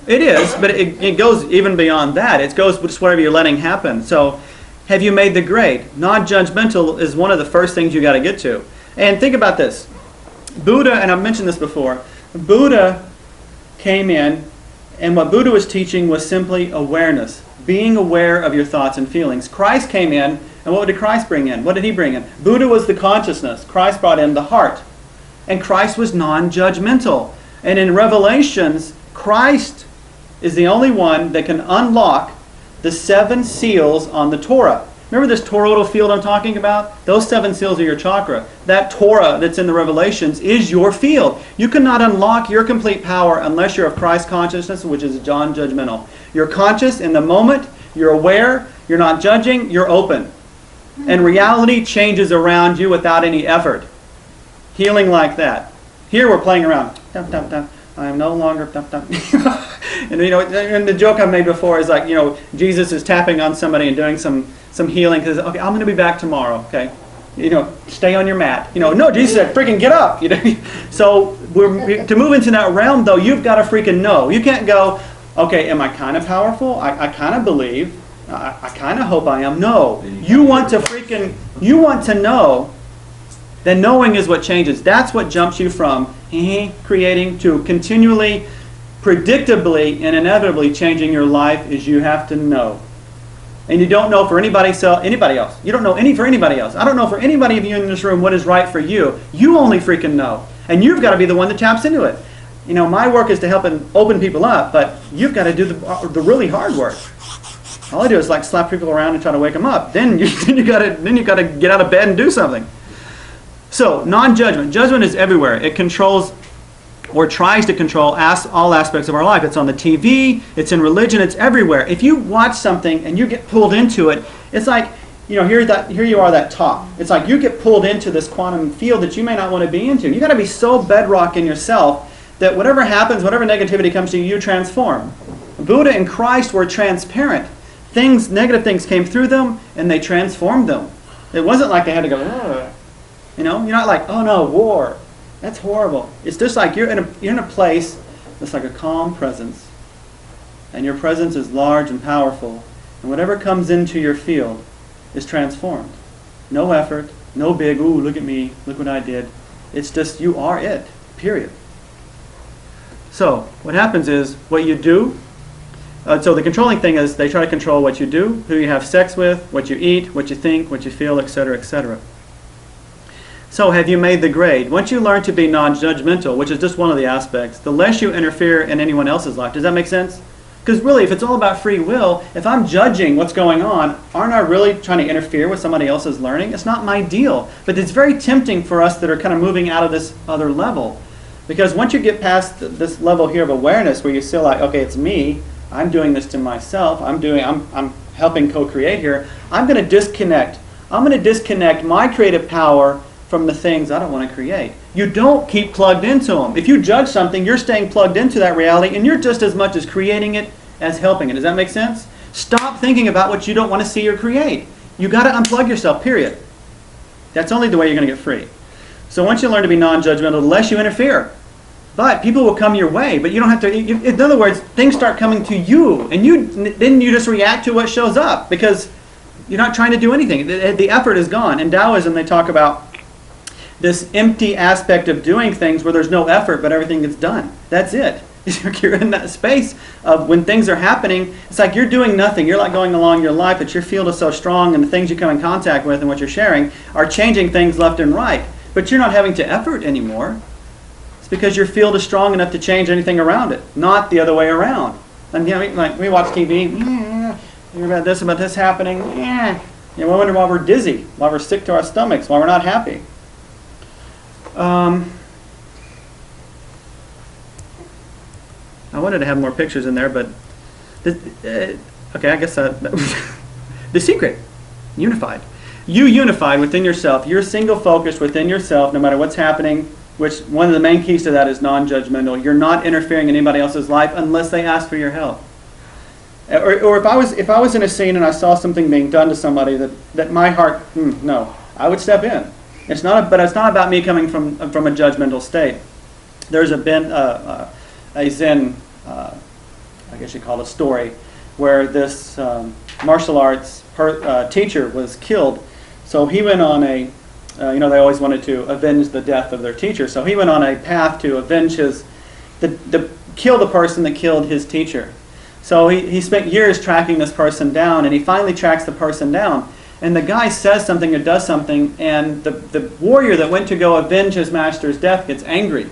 [SPEAKER 1] it is, but it goes even beyond that. It goes just whatever you're letting happen. So have you made the grade? Non-judgmental is one of the first things you got to get to. And think about this. Buddha, and I've mentioned this before, Buddha came in, and what Buddha was teaching was simply awareness, being aware of your thoughts and feelings. Christ came in, and what did Christ bring in? What did he bring in? Buddha was the consciousness. Christ brought in the heart. And Christ was non-judgmental. And in Revelations, Christ is the only one that can unlock the 7 seals on the Torah. Remember this toroidal field I'm talking about? Those 7 seals are your chakra. That Torah that's in the Revelations is your field. You cannot unlock your complete power unless you're of Christ consciousness, which is non-judgmental. You're conscious in the moment, you're aware, you're not judging, you're open. And reality changes around you without any effort. Healing like that. Here we're playing around. Dum, dum, dum. I am no longer dum, dum. And and the joke I've made before is like, Jesus is tapping on somebody and doing some healing because, okay, I'm going to be back tomorrow, okay? Stay on your mat. No, Jesus said, freaking get up. So to move into that realm, though, you've got to freaking know. You can't go, okay, am I kind of powerful? I kind of believe. I kind of hope I am. No. You want to know. Then knowing is what changes. That's what jumps you from creating to continually, predictably, and inevitably changing your life is you have to know. And you don't know for anybody else. You don't know for anybody else. I don't know for anybody of you in this room what is right for you. You only freaking know. And you've got to be the one that taps into it. My work is to help and open people up, but you've got to do the really hard work. All I do is like slap people around and try to wake them up. Then you got to get out of bed and do something. So, non-judgment. Judgment is everywhere. It controls or tries to control all aspects of our life. It's on the TV, it's in religion, it's everywhere. If you watch something and you get pulled into it, it's like, here you are, that top. It's like you get pulled into this quantum field that you may not want to be into. You've got to be so bedrock in yourself that whatever happens, whatever negativity comes to you, you transform. Buddha and Christ were transparent. Negative things came through them and they transformed them. It wasn't like they had to go, ugh. You're not like, oh no, war. That's horrible. It's just like you're in a place that's like a calm presence. And your presence is large and powerful. And whatever comes into your field is transformed. No effort, no big, ooh, look at me, look what I did. It's just you are it, period. So what happens is what you do. So the controlling thing is they try to control what you do, who you have sex with, what you eat, what you think, what you feel, etc., etc. So have you made the grade? Once you learn to be non-judgmental, which is just one of the aspects, the less you interfere in anyone else's life. Does that make sense? Because really, if it's all about free will, if I'm judging what's going on, aren't I really trying to interfere with somebody else's learning? It's not my deal. But it's very tempting for us that are kind of moving out of this other level. Because once you get past this level here of awareness where you feel like, okay, it's me, I'm doing this to myself, I'm helping co-create here, I'm going to disconnect. I'm going to disconnect my creative power from the things I don't want to create. You don't keep plugged into them. If you judge something, you're staying plugged into that reality, and you're just as much as creating it as helping it. Does that make sense? Stop thinking about what you don't want to see or create. You got to unplug yourself, period. That's only the way you're going to get free. So once you learn to be non-judgmental, the less you interfere. But people will come your way, but you don't have to. In other words, things start coming to you, and then you just react to what shows up because you're not trying to do anything. The effort is gone. In Taoism, they talk about this empty aspect of doing things where there's no effort, but everything gets done. That's it. You're in that space of when things are happening, it's like you're doing nothing. You're like going along your life, but your field is so strong, and the things you come in contact with and what you're sharing are changing things left and right. But you're not having to effort anymore. It's because your field is strong enough to change anything around it, not the other way around. And like we watch TV, hear about this happening. We wonder why we're dizzy, why we're sick to our stomachs, why we're not happy. I wanted to have more pictures in there, but okay, I guess the secret, unified. You unified within yourself. You're single focused within yourself, no matter what's happening. Which one of the main keys to that is non-judgmental. You're not interfering in anybody else's life unless they ask for your help. Or if I was in a scene and I saw something being done to somebody that my heart, no, I would step in. But it's not about me coming from a judgmental state. There's a Zen, I guess you call it a story, where this martial arts teacher was killed. So he went on a they always wanted to avenge the death of their teacher. So he went on a path to avenge kill the person that killed his teacher. So he spent years tracking this person down, and he finally tracks the person down. And the guy says something or does something, and the warrior that went to go avenge his master's death gets angry.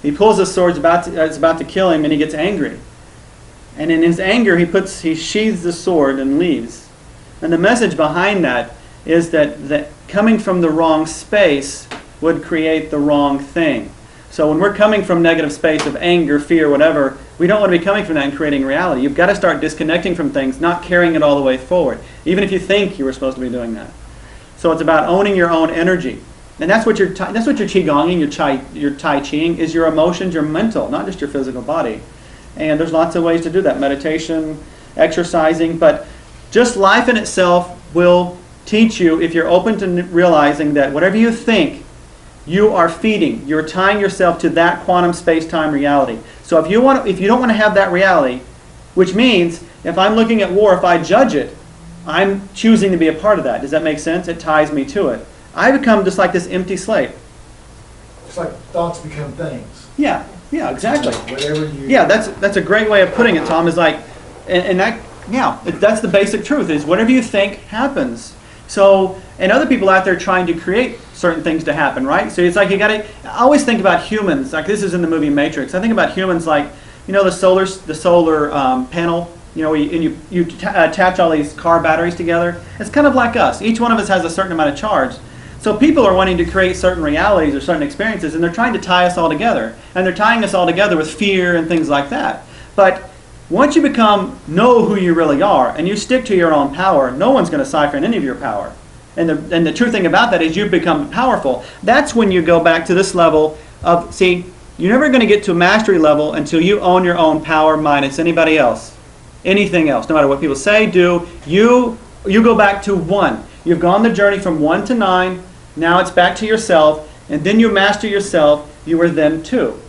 [SPEAKER 1] He pulls his sword, it's about to kill him, and he gets angry. And in his anger, he sheathes the sword and leaves. And the message behind that is that coming from the wrong space would create the wrong thing. So when we're coming from negative space of anger, fear, whatever, we don't want to be coming from that and creating reality. You've got to start disconnecting from things, not carrying it all the way forward, even if you think you were supposed to be doing that. So it's about owning your own energy. And that's what your qigonging, your tai chiing is, your emotions, your mental, not just your physical body. And there's lots of ways to do that. Meditation, exercising, but just life in itself will teach you, if you're open to realizing that whatever you think, you are feeding. You're tying yourself to that quantum space-time reality. So if you don't want to have that reality, which means if I'm looking at war, if I judge it, I'm choosing to be a part of that. Does that make sense? It ties me to it. I become just like this empty slate.
[SPEAKER 4] It's like thoughts become things.
[SPEAKER 1] Yeah, exactly.
[SPEAKER 4] Whatever you.
[SPEAKER 1] Yeah, that's a great way of putting it, Tom. Is like, that's the basic truth. Is whatever you think happens. So, and other people out there trying to create certain things to happen, right? So it's like I always think about humans. Like this is in the movie Matrix. I think about humans like, the solar panel. You attach all these car batteries together. It's kind of like us. Each one of us has a certain amount of charge. So people are wanting to create certain realities or certain experiences, and they're trying to tie us all together. And they're tying us all together with fear and things like that. But once you know who you really are, and you stick to your own power, no one's going to siphon any of your power. And the true thing about that is you've become powerful. That's when you go back to this level of, see, you're never going to get to a mastery level until you own your own power minus anybody else. Anything else, no matter what people say, do, you go back to 1. You've gone the journey from 1 to 9. Now it's back to yourself, and then you master yourself. You are then 2.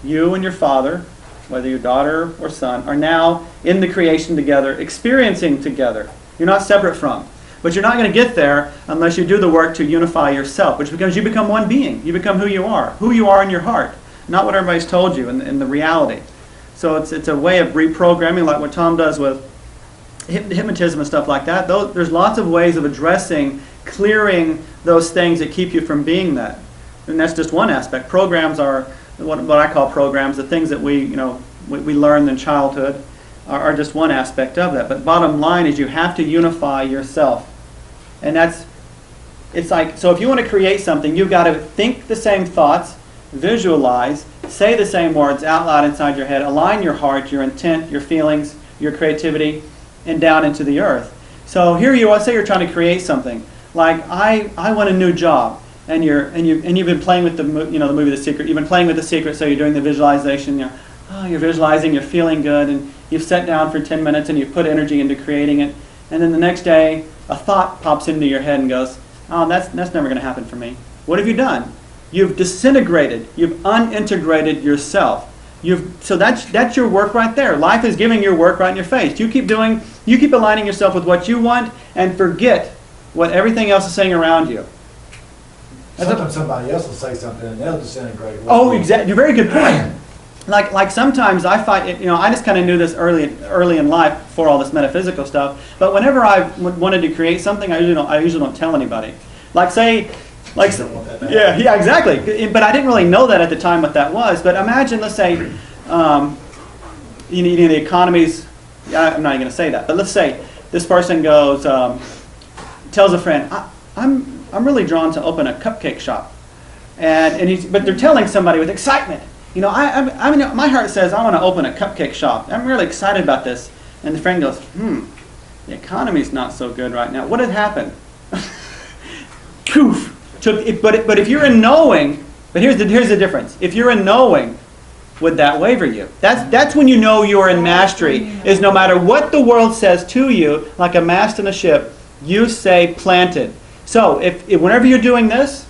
[SPEAKER 1] You and your father, whether your daughter or son, are now in the creation together, experiencing together. You're not separate from. But you're not going to get there unless you do the work to unify yourself, which becomes you become one being. You become who you are in your heart, not what everybody's told you in the reality. So it's a way of reprogramming, like what Tom does with hypnotism and stuff like that. There's lots of ways of addressing, clearing those things that keep you from being that. And that's just one aspect. Programs are what I call programs, the things that we learned in childhood are just one aspect of that. But bottom line is you have to unify yourself. And it's like, so if you want to create something, you've got to think the same thoughts, visualize, say the same words out loud inside your head, align your heart, your intent, your feelings, your creativity, and down into the earth. So here you are, say you're trying to create something. Like, I want a new job. And you've been playing with the movie The Secret. You've been playing with The Secret, so you're doing the visualization. You're visualizing, you're feeling good, and you've sat down for 10 minutes and you've put energy into creating it. And then the next day, a thought pops into your head and goes, oh, that's never going to happen for me. What have you done? You've disintegrated. You've unintegrated yourself. So that's your work right there. Life is giving your work right in your face. You keep aligning yourself with what you want and forget what everything else is saying around you.
[SPEAKER 4] Sometimes somebody else will say something and they'll disintegrate.
[SPEAKER 1] Oh, exactly. You're very good point. Like sometimes I find, I just kind of knew this early in life before all this metaphysical stuff. But whenever I wanted to create something, I usually don't tell anybody. Yeah, exactly. But I didn't really know that at the time what that was. But imagine, let's say, the economy's. I'm not even going to say that. But let's say this person goes, tells a friend, I'm really drawn to open a cupcake shop, but they're telling somebody with excitement. My heart says I want to open a cupcake shop. I'm really excited about this. And the friend goes, the economy's not so good right now. What had happened? Poof. But if you're in knowing, but here's the difference. If you're in knowing, would that waver you? That's when you know you're in mastery. Is no matter what the world says to you, like a mast in a ship, you say planted. So if whenever you're doing this,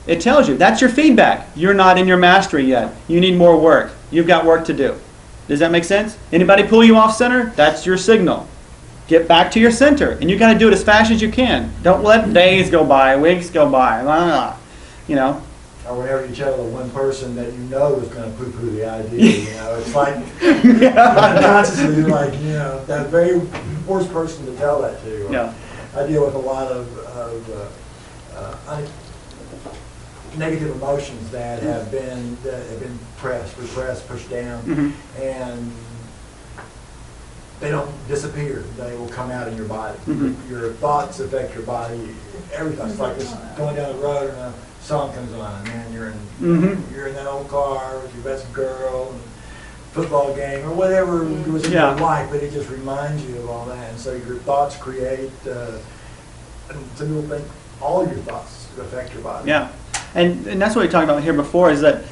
[SPEAKER 1] it tells you that's your feedback. You're not in your mastery yet. You need more work. You've got work to do. Does that make sense? Anybody pull you off center? That's your signal. get back to your center. And you got to do it as fast as you can. Don't let days go by, weeks go by, blah, blah, blah. You know.
[SPEAKER 4] Or whenever you tell the one person that you know is going to poo-poo the idea, you know, it's like, unconsciously, you're like, you know, that very worst person to tell that to.
[SPEAKER 1] Yeah.
[SPEAKER 4] I deal with a lot of negative emotions that have been repressed, pushed down,
[SPEAKER 1] Mm-hmm.
[SPEAKER 4] and they don't disappear. They will come out in your body.
[SPEAKER 1] Mm-hmm.
[SPEAKER 4] Your thoughts affect your body. Everything. It's like this going down the road and a song comes on, and man, you're in that old car with your best girl, and football game or whatever was in your life, but it just reminds you of all that. And so your thoughts create. And some people think all your thoughts affect your body.
[SPEAKER 1] Yeah, and that's what we talked about here before. Is that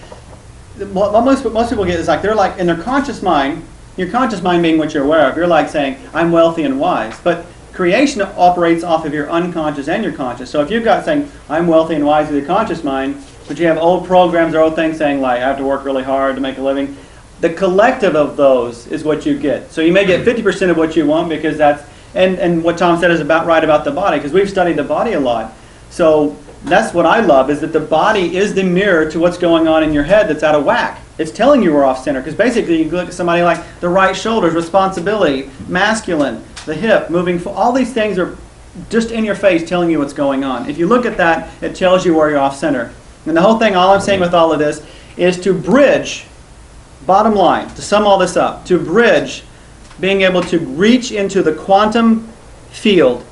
[SPEAKER 1] what most people get is like they're like in their conscious mind. Your conscious mind being what you're aware of. You're like saying, I'm wealthy and wise. But creation operates off of your unconscious and your conscious. So if you've got saying, I'm wealthy and wise with your conscious mind, but you have old programs or old things saying like, I have to work really hard to make a living, the collective of those is what you get. So you may get 50% of what you want because that's, and what Tom said is about right about the body, because we've studied the body a lot. So that's what I love, is that the body is the mirror to what's going on in your head that's out of whack. It's telling you we're off center, because basically you look at somebody like the right shoulder's responsibility, masculine, the hip, moving, all these things are just in your face telling you what's going on. If you look at that, it tells you where you're off center. And the whole thing, all I'm saying with all of this, is to bridge, bottom line, to sum all this up, to bridge being able to reach into the quantum field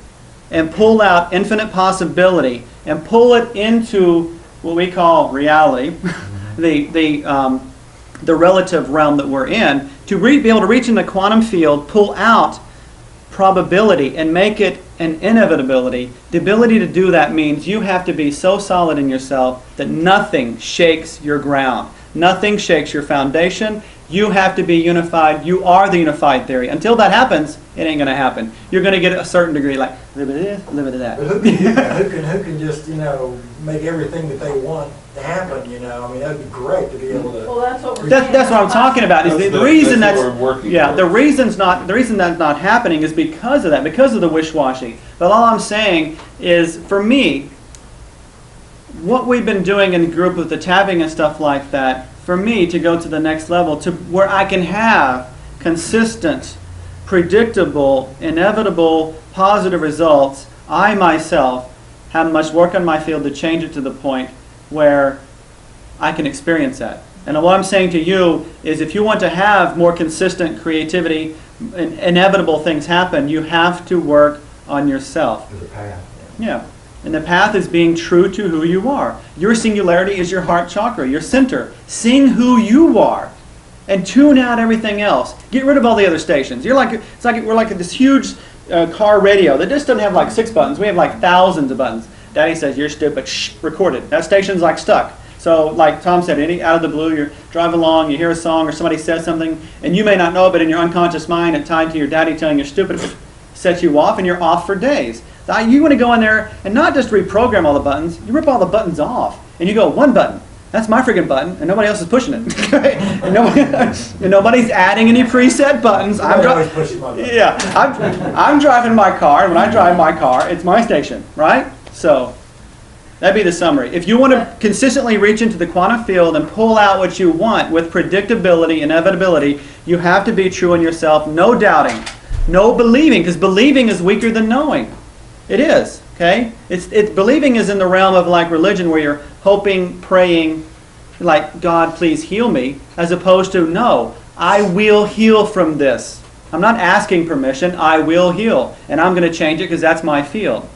[SPEAKER 1] and pull out infinite possibility and pull it into what we call reality, the relative realm that we're in, to be able to reach in the quantum field, pull out probability and make it an inevitability. The ability to do that means you have to be so solid in yourself that nothing shakes your ground. Nothing shakes your foundation. You have to be unified. You are the unified theory. Until that happens, it ain't going to happen. You're going to get a certain degree, like, a little bit of this, a little bit of that.
[SPEAKER 4] But who can just, you know, make everything that they want to happen, you know? I mean, that'd be great to be able to...
[SPEAKER 6] Well, that's what we're
[SPEAKER 1] That's what I'm talking about. Is the reason that's the reason that's not happening is because of that, because of the wish-washy. But all I'm saying is, for me, what we've been doing in the group with the tapping and stuff like that, for me to go to the next level, to where I can have consistent, predictable, inevitable, positive results, I myself have much work on my field to change it to the point where I can experience that. And what I'm saying to you is, if you want to have more consistent creativity, inevitable things happen, you have to work on yourself.
[SPEAKER 4] There's a path.
[SPEAKER 1] Yeah. And the path is being true to who you are. Your singularity is your heart chakra, your center. Sing who you are and tune out everything else. Get rid of all the other stations. We're like this huge car radio that just doesn't have like 6 buttons. We have like thousands of buttons. Daddy says, you're stupid. Shh, recorded. That station's like stuck. So like Tom said, out of the blue, you're driving along, you hear a song or somebody says something, and you may not know it, but in your unconscious mind, it's tied to your daddy telling you stupid, sets you off, and you're off for days. You want to go in there and not just reprogram all the buttons, you rip all the buttons off. And you go, one button, that's my freaking button, and nobody else is pushing it. and nobody's adding any preset buttons. I'm driving my car, and when I drive my car, it's my station, right? So that'd be the summary. If you want to consistently reach into the quantum field and pull out what you want with predictability, inevitability, you have to be true in yourself, no doubting, no believing, because believing is weaker than knowing. It is, okay? Believing is in the realm of like religion, where you're hoping, praying, like, God, please heal me, as opposed to, no, I will heal from this. I'm not asking permission, I will heal. And I'm going to change it because that's my field.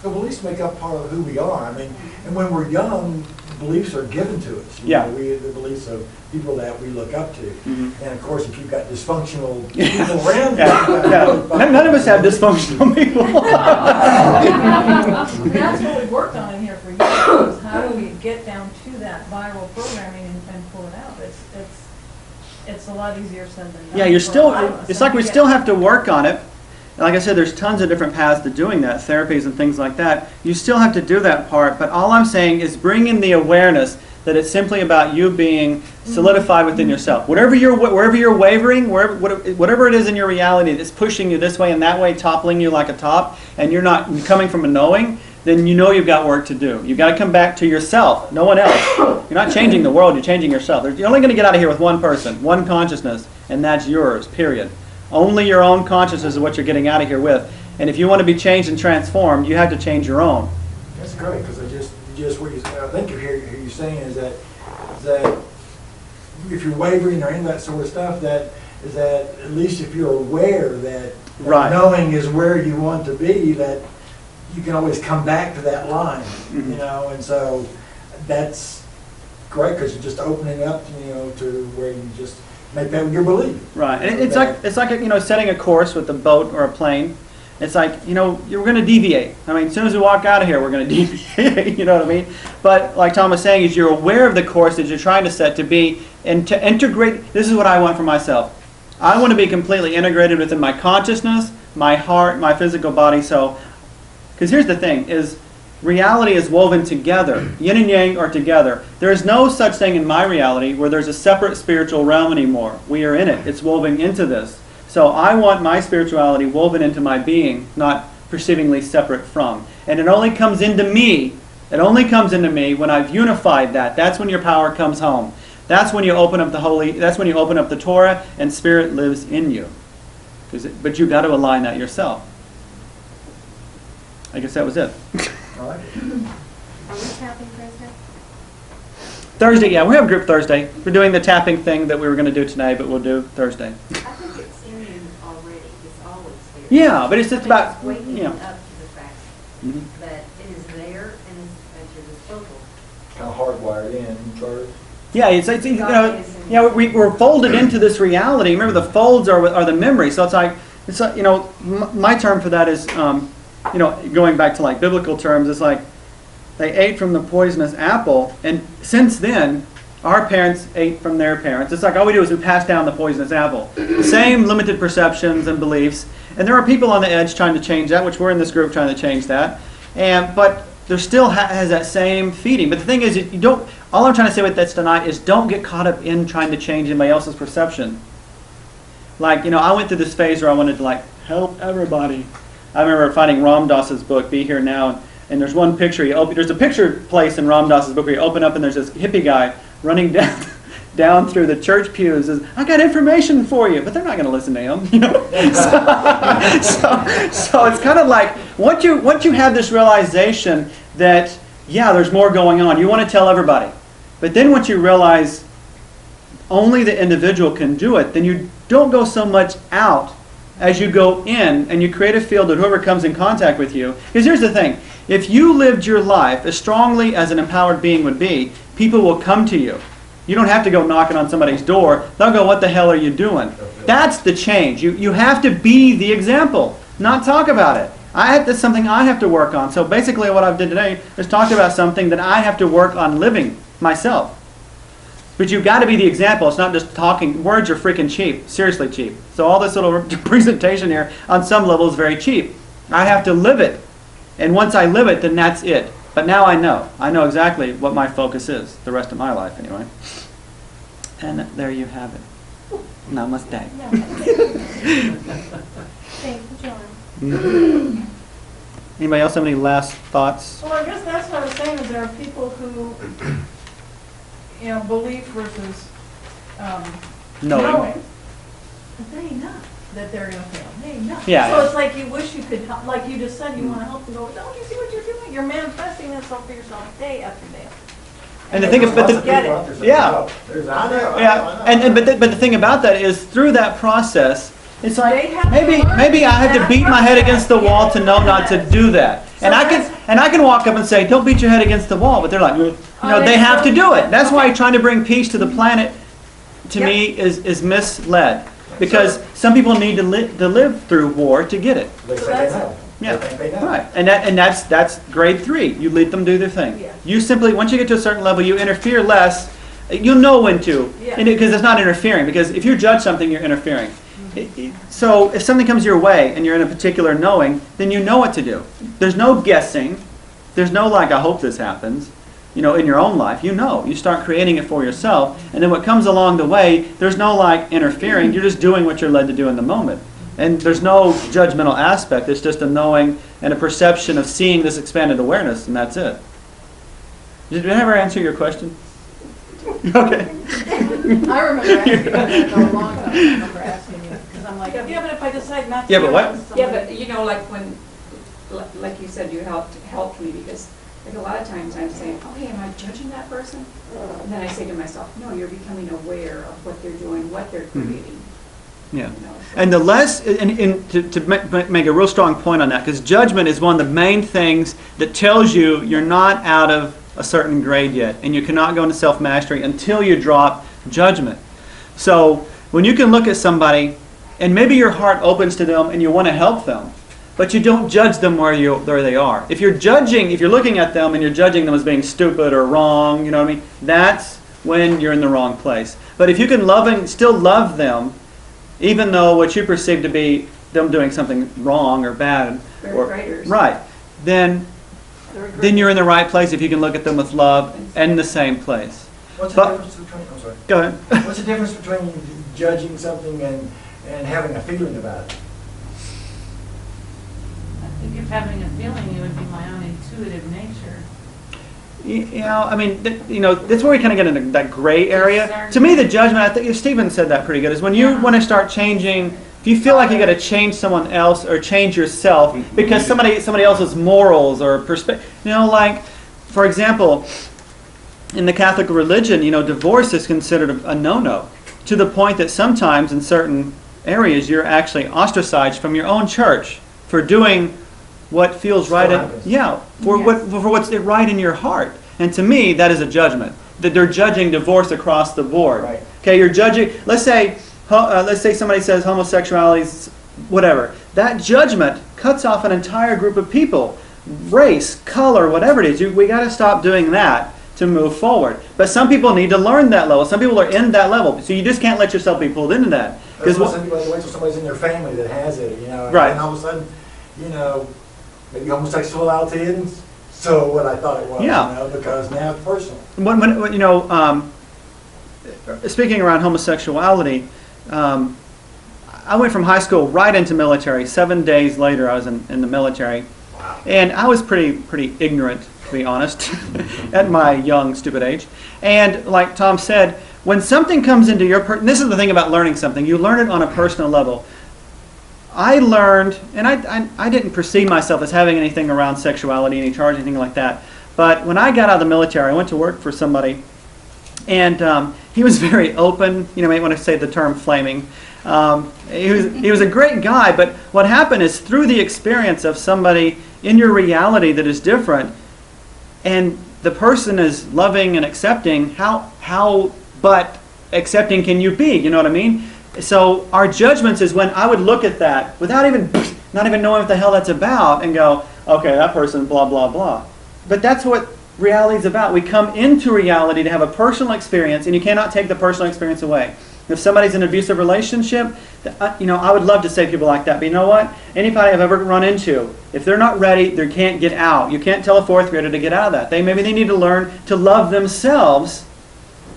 [SPEAKER 4] The beliefs make up part of who we are. I mean, and when we're young, beliefs are given to us. You know, the beliefs of people that we look up to. Mm-hmm. And of course, if you've got dysfunctional people around you,
[SPEAKER 1] none of us have dysfunctional people.
[SPEAKER 6] That's what we've worked on in here for years. How do we get down to that viral programming and pull it out? It's a lot easier said than done.
[SPEAKER 1] Yeah, it's like we still have to work on it. Like I said, there's tons of different paths to doing that, therapies and things like that. You still have to do that part, but all I'm saying is bring in the awareness that it's simply about you being solidified within yourself. Wherever you're wavering, whatever it is in your reality that's pushing you this way and that way, toppling you like a top, and you're not coming from a knowing, then you know you've got work to do. You've got to come back to yourself, no one else. You're not changing the world, you're changing yourself. You're only going to get out of here with one person, one consciousness, and that's yours, period. Only your own consciousness is what you're getting out of here with. And if you want to be changed and transformed, you have to change your own.
[SPEAKER 4] That's great, because I think you're saying is that if you're wavering or any of that sort of stuff, that at least if you're aware that
[SPEAKER 1] Right.
[SPEAKER 4] knowing is where you want to be, that you can always come back to that line, you know, and so that's great because you're just opening up, you know, to where you just make that your belief.
[SPEAKER 1] Right, and it's like you know, setting a course with a boat or a plane. It's like, you know, you're going to deviate. I mean, as soon as we walk out of here, we're going to deviate, you know what I mean? But like Tom was saying, is you're aware of the course that you're trying to set to be, and to integrate, this is what I want for myself. I want to be completely integrated within my consciousness, my heart, my physical body. So, because here's the thing, is reality is woven together. Yin and yang are together. There is no such thing in my reality where there's a separate spiritual realm anymore. We are in it. It's woven into this. So I want my spirituality woven into my being, not perceivingly separate from. And it only comes into me. It only comes into me when I've unified that. That's when your power comes home. That's when you open up that's when you open up the Torah and Spirit lives in you. But you've got to align that yourself. I guess that was it.
[SPEAKER 4] All right.
[SPEAKER 3] Are we tapping Thursday?
[SPEAKER 1] Thursday, yeah, we have group Thursday. We're doing the tapping thing that we were going to do tonight, but we'll do Thursday.
[SPEAKER 3] I think it's in you already. It's always there.
[SPEAKER 1] Yeah, but it's just about,
[SPEAKER 3] It's waking
[SPEAKER 1] you know.
[SPEAKER 3] up to the fact that it is there and it's at your disposal.
[SPEAKER 4] Kind of hardwired in first.
[SPEAKER 1] Yeah, it's you know, we're folded into this reality. Remember, the folds are the memory. So it's like you know, my term for that is you know, going back to like biblical terms, it's like they ate from the poisonous apple, and since then, our parents ate from their parents. It's like all we do is we pass down the poisonous apple. Same limited perceptions and beliefs, and there are people on the edge trying to change that, which we're in this group trying to change that. But there still has that same feeding. But the thing is, you don't. All I'm trying to say with this tonight is don't get caught up in trying to change anybody else's perception. Like, you know, I went through this phase where I wanted to like help everybody. I remember finding Ram Dass's book, Be Here Now, and there's one picture. There's a picture place in Ram Dass's book where you open up and there's this hippie guy running down through the church pews. Says, I got information for you, but they're not going to listen to him. You know? so it's kind of like once you have this realization that yeah, there's more going on. You want to tell everybody, but then once you realize only the individual can do it, then you don't go so much out as you go in, and you create a field that whoever comes in contact with you. Because here's the thing, if you lived your life as strongly as an empowered being would be, people will come to you. You don't have to go knocking on somebody's door. They'll go, what the hell are you doing? That's the change. You have to be the example, not talk about it. That's something I have to work on. So basically what I've did today is talk about something that I have to work on living myself. But you've got to be the example. It's not just talking. Words are freaking cheap. Seriously cheap. So all this little presentation here, on some level, is very cheap. I have to live it. And once I live it, then that's it. But now I know. I know exactly what my focus is. The rest of my life, anyway. And there you have it. Namaste.
[SPEAKER 6] Thank you, John.
[SPEAKER 1] Anybody else have any last thoughts?
[SPEAKER 6] Well, I guess that's what I was saying, is there are people who, you know, belief versus knowing. But they know that they're going to fail. They know.
[SPEAKER 1] Yeah,
[SPEAKER 6] so
[SPEAKER 1] yeah.
[SPEAKER 6] it's like you wish you could help, like you just said, you want to help them go, don't you see what you're doing? You're manifesting this for yourself day after day.
[SPEAKER 1] And the thing is, but the thing about that is through that process, it's like maybe I have to beat my head against the wall to know not to do that. And I can walk up and say, don't beat your head against the wall, but they're like, you know, they have to do it. That's why trying to bring peace to the planet, to me, is misled. Because some people need to live through war to get it.
[SPEAKER 4] They say they know.
[SPEAKER 1] Yeah,
[SPEAKER 4] They think they know.
[SPEAKER 1] right. And that's grade 3. You let them do their thing.
[SPEAKER 6] Yeah.
[SPEAKER 1] You simply, once you get to a certain level, you interfere less. You'll know when to, because it's not interfering. Because if you judge something, you're interfering. So if something comes your way and you're in a particular knowing, then you know what to do. There's no guessing. There's no like, I hope this happens. you know, in your own life. You know, you start creating it for yourself, and then what comes along the way, there's no like interfering. You're just doing what you're led to do in the moment, and there's no judgmental aspect. It's just a knowing and a perception of seeing this expanded awareness, and that's it. Did I ever answer your question? Okay.
[SPEAKER 6] I remember asking you that a long time. I remember asking you, because I'm like, yeah, but if I decide not to.
[SPEAKER 1] Yeah, but what?
[SPEAKER 5] Yeah, but you know, like when, like you said, you helped me, because like a lot of times I'm saying, oh, hey, am I judging that person? And then I say to myself, no, you're becoming aware of what they're doing, what they're creating.
[SPEAKER 1] Yeah.
[SPEAKER 5] You know, so.
[SPEAKER 1] And the less, and to make a real strong point on that, because judgment is one of the main things that tells you you're not out of a certain grade yet, and you cannot go into self-mastery until you drop judgment. So when you can look at somebody, and maybe your heart opens to them and you want to help them, but you don't judge them where they are. If you're judging, if you're looking at them and you're judging them as being stupid or wrong, you know what I mean? That's when you're in the wrong place. But if you can still love them, even though what you perceive to be them doing something wrong or bad, or right, then you're in the right place if you can look at them with love and the same place.
[SPEAKER 4] What's the difference between? I'm sorry.
[SPEAKER 1] Go ahead.
[SPEAKER 4] What's the difference between judging something and having a feeling about it?
[SPEAKER 6] I think if having a feeling, it would be my own intuitive nature.
[SPEAKER 1] You know, I mean, that's where we kind of get into that gray area. To me, the judgment, I think Stephen said that pretty good, is when you want to start changing, if you feel like you got to change someone else or change yourself because somebody else's morals or perspective, you know, like, for example, in the Catholic religion, you know, divorce is considered a no-no, to the point that sometimes in certain areas you're actually ostracized from your own church for doing what feels right. For what's right in your heart. And to me, that is a judgment. That they're judging divorce across the board.
[SPEAKER 4] Right.
[SPEAKER 1] Okay, you're judging. Let's say somebody says homosexuality is whatever. That judgment cuts off an entire group of people, race, color, whatever it is. We got to stop doing that to move forward. But some people need to learn that level. Some people are in that level, so you just can't let yourself be pulled into that.
[SPEAKER 4] Because wait till somebody's in their family that has it, you know, and then all of a sudden, you know, maybe homosexuality isn't so what I thought it was, you know, because now it's personal.
[SPEAKER 1] When you know, speaking around homosexuality, I went from high school right into military. 7 days later, I was in the military, and I was pretty ignorant, to be honest, at my young, stupid age. And like Tom said, when something comes into your this is the thing about learning something. You learn it on a personal level. I learned, and I didn't perceive myself as having anything around sexuality, any charge, anything like that. But when I got out of the military, I went to work for somebody, and he was very open. You know, you might want to say the term flaming. He was a great guy, but what happened is through the experience of somebody in your reality that is different, and the person is loving and accepting, how but accepting can you be? You know what I mean? So our judgments is when I would look at that without not even knowing what the hell that's about and go, okay, that person, blah, blah, blah. But that's what reality is about. We come into reality to have a personal experience, and you cannot take the personal experience away. If somebody's in an abusive relationship, you know, I would love to say people like that. But you know what? Anybody I've ever run into, if they're not ready, they can't get out. You can't tell a fourth grader to get out of that. Maybe they need to learn to love themselves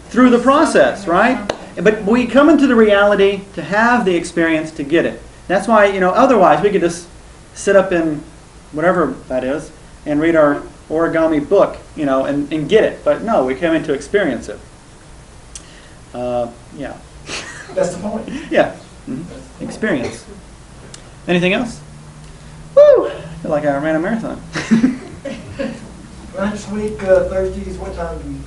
[SPEAKER 1] through the process, right? But we come into the reality to have the experience to get it. That's why, you know, otherwise we could just sit up in whatever that is and read our origami book, you know, and get it. But no, we come in to experience it. Yeah.
[SPEAKER 4] That's the point.
[SPEAKER 1] Yeah. Mm-hmm. Experience. Anything else? Woo! I feel like I ran a marathon.
[SPEAKER 4] Next week, Thursdays, what time do you?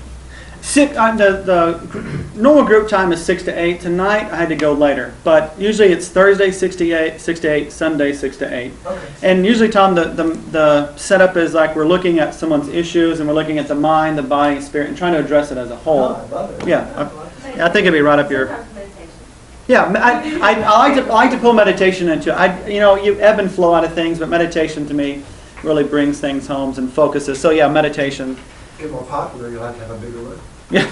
[SPEAKER 1] The normal group time is 6 to 8. Tonight I had to go later, but usually it's Thursday 6 to 8, Sunday 6 to 8.
[SPEAKER 4] Okay.
[SPEAKER 1] And usually, Tom, the setup is like we're looking at someone's issues and we're looking at the mind, the body, spirit, and trying to address it as a whole.
[SPEAKER 4] Oh, I love it.
[SPEAKER 1] Yeah, I think it'd be right up your. Yeah, I like to pull meditation into it. You know, you ebb and flow out of things, but meditation to me really brings things home and focuses. So yeah, meditation.
[SPEAKER 4] Get more popular, you'll have to have a bigger room.
[SPEAKER 1] Yeah.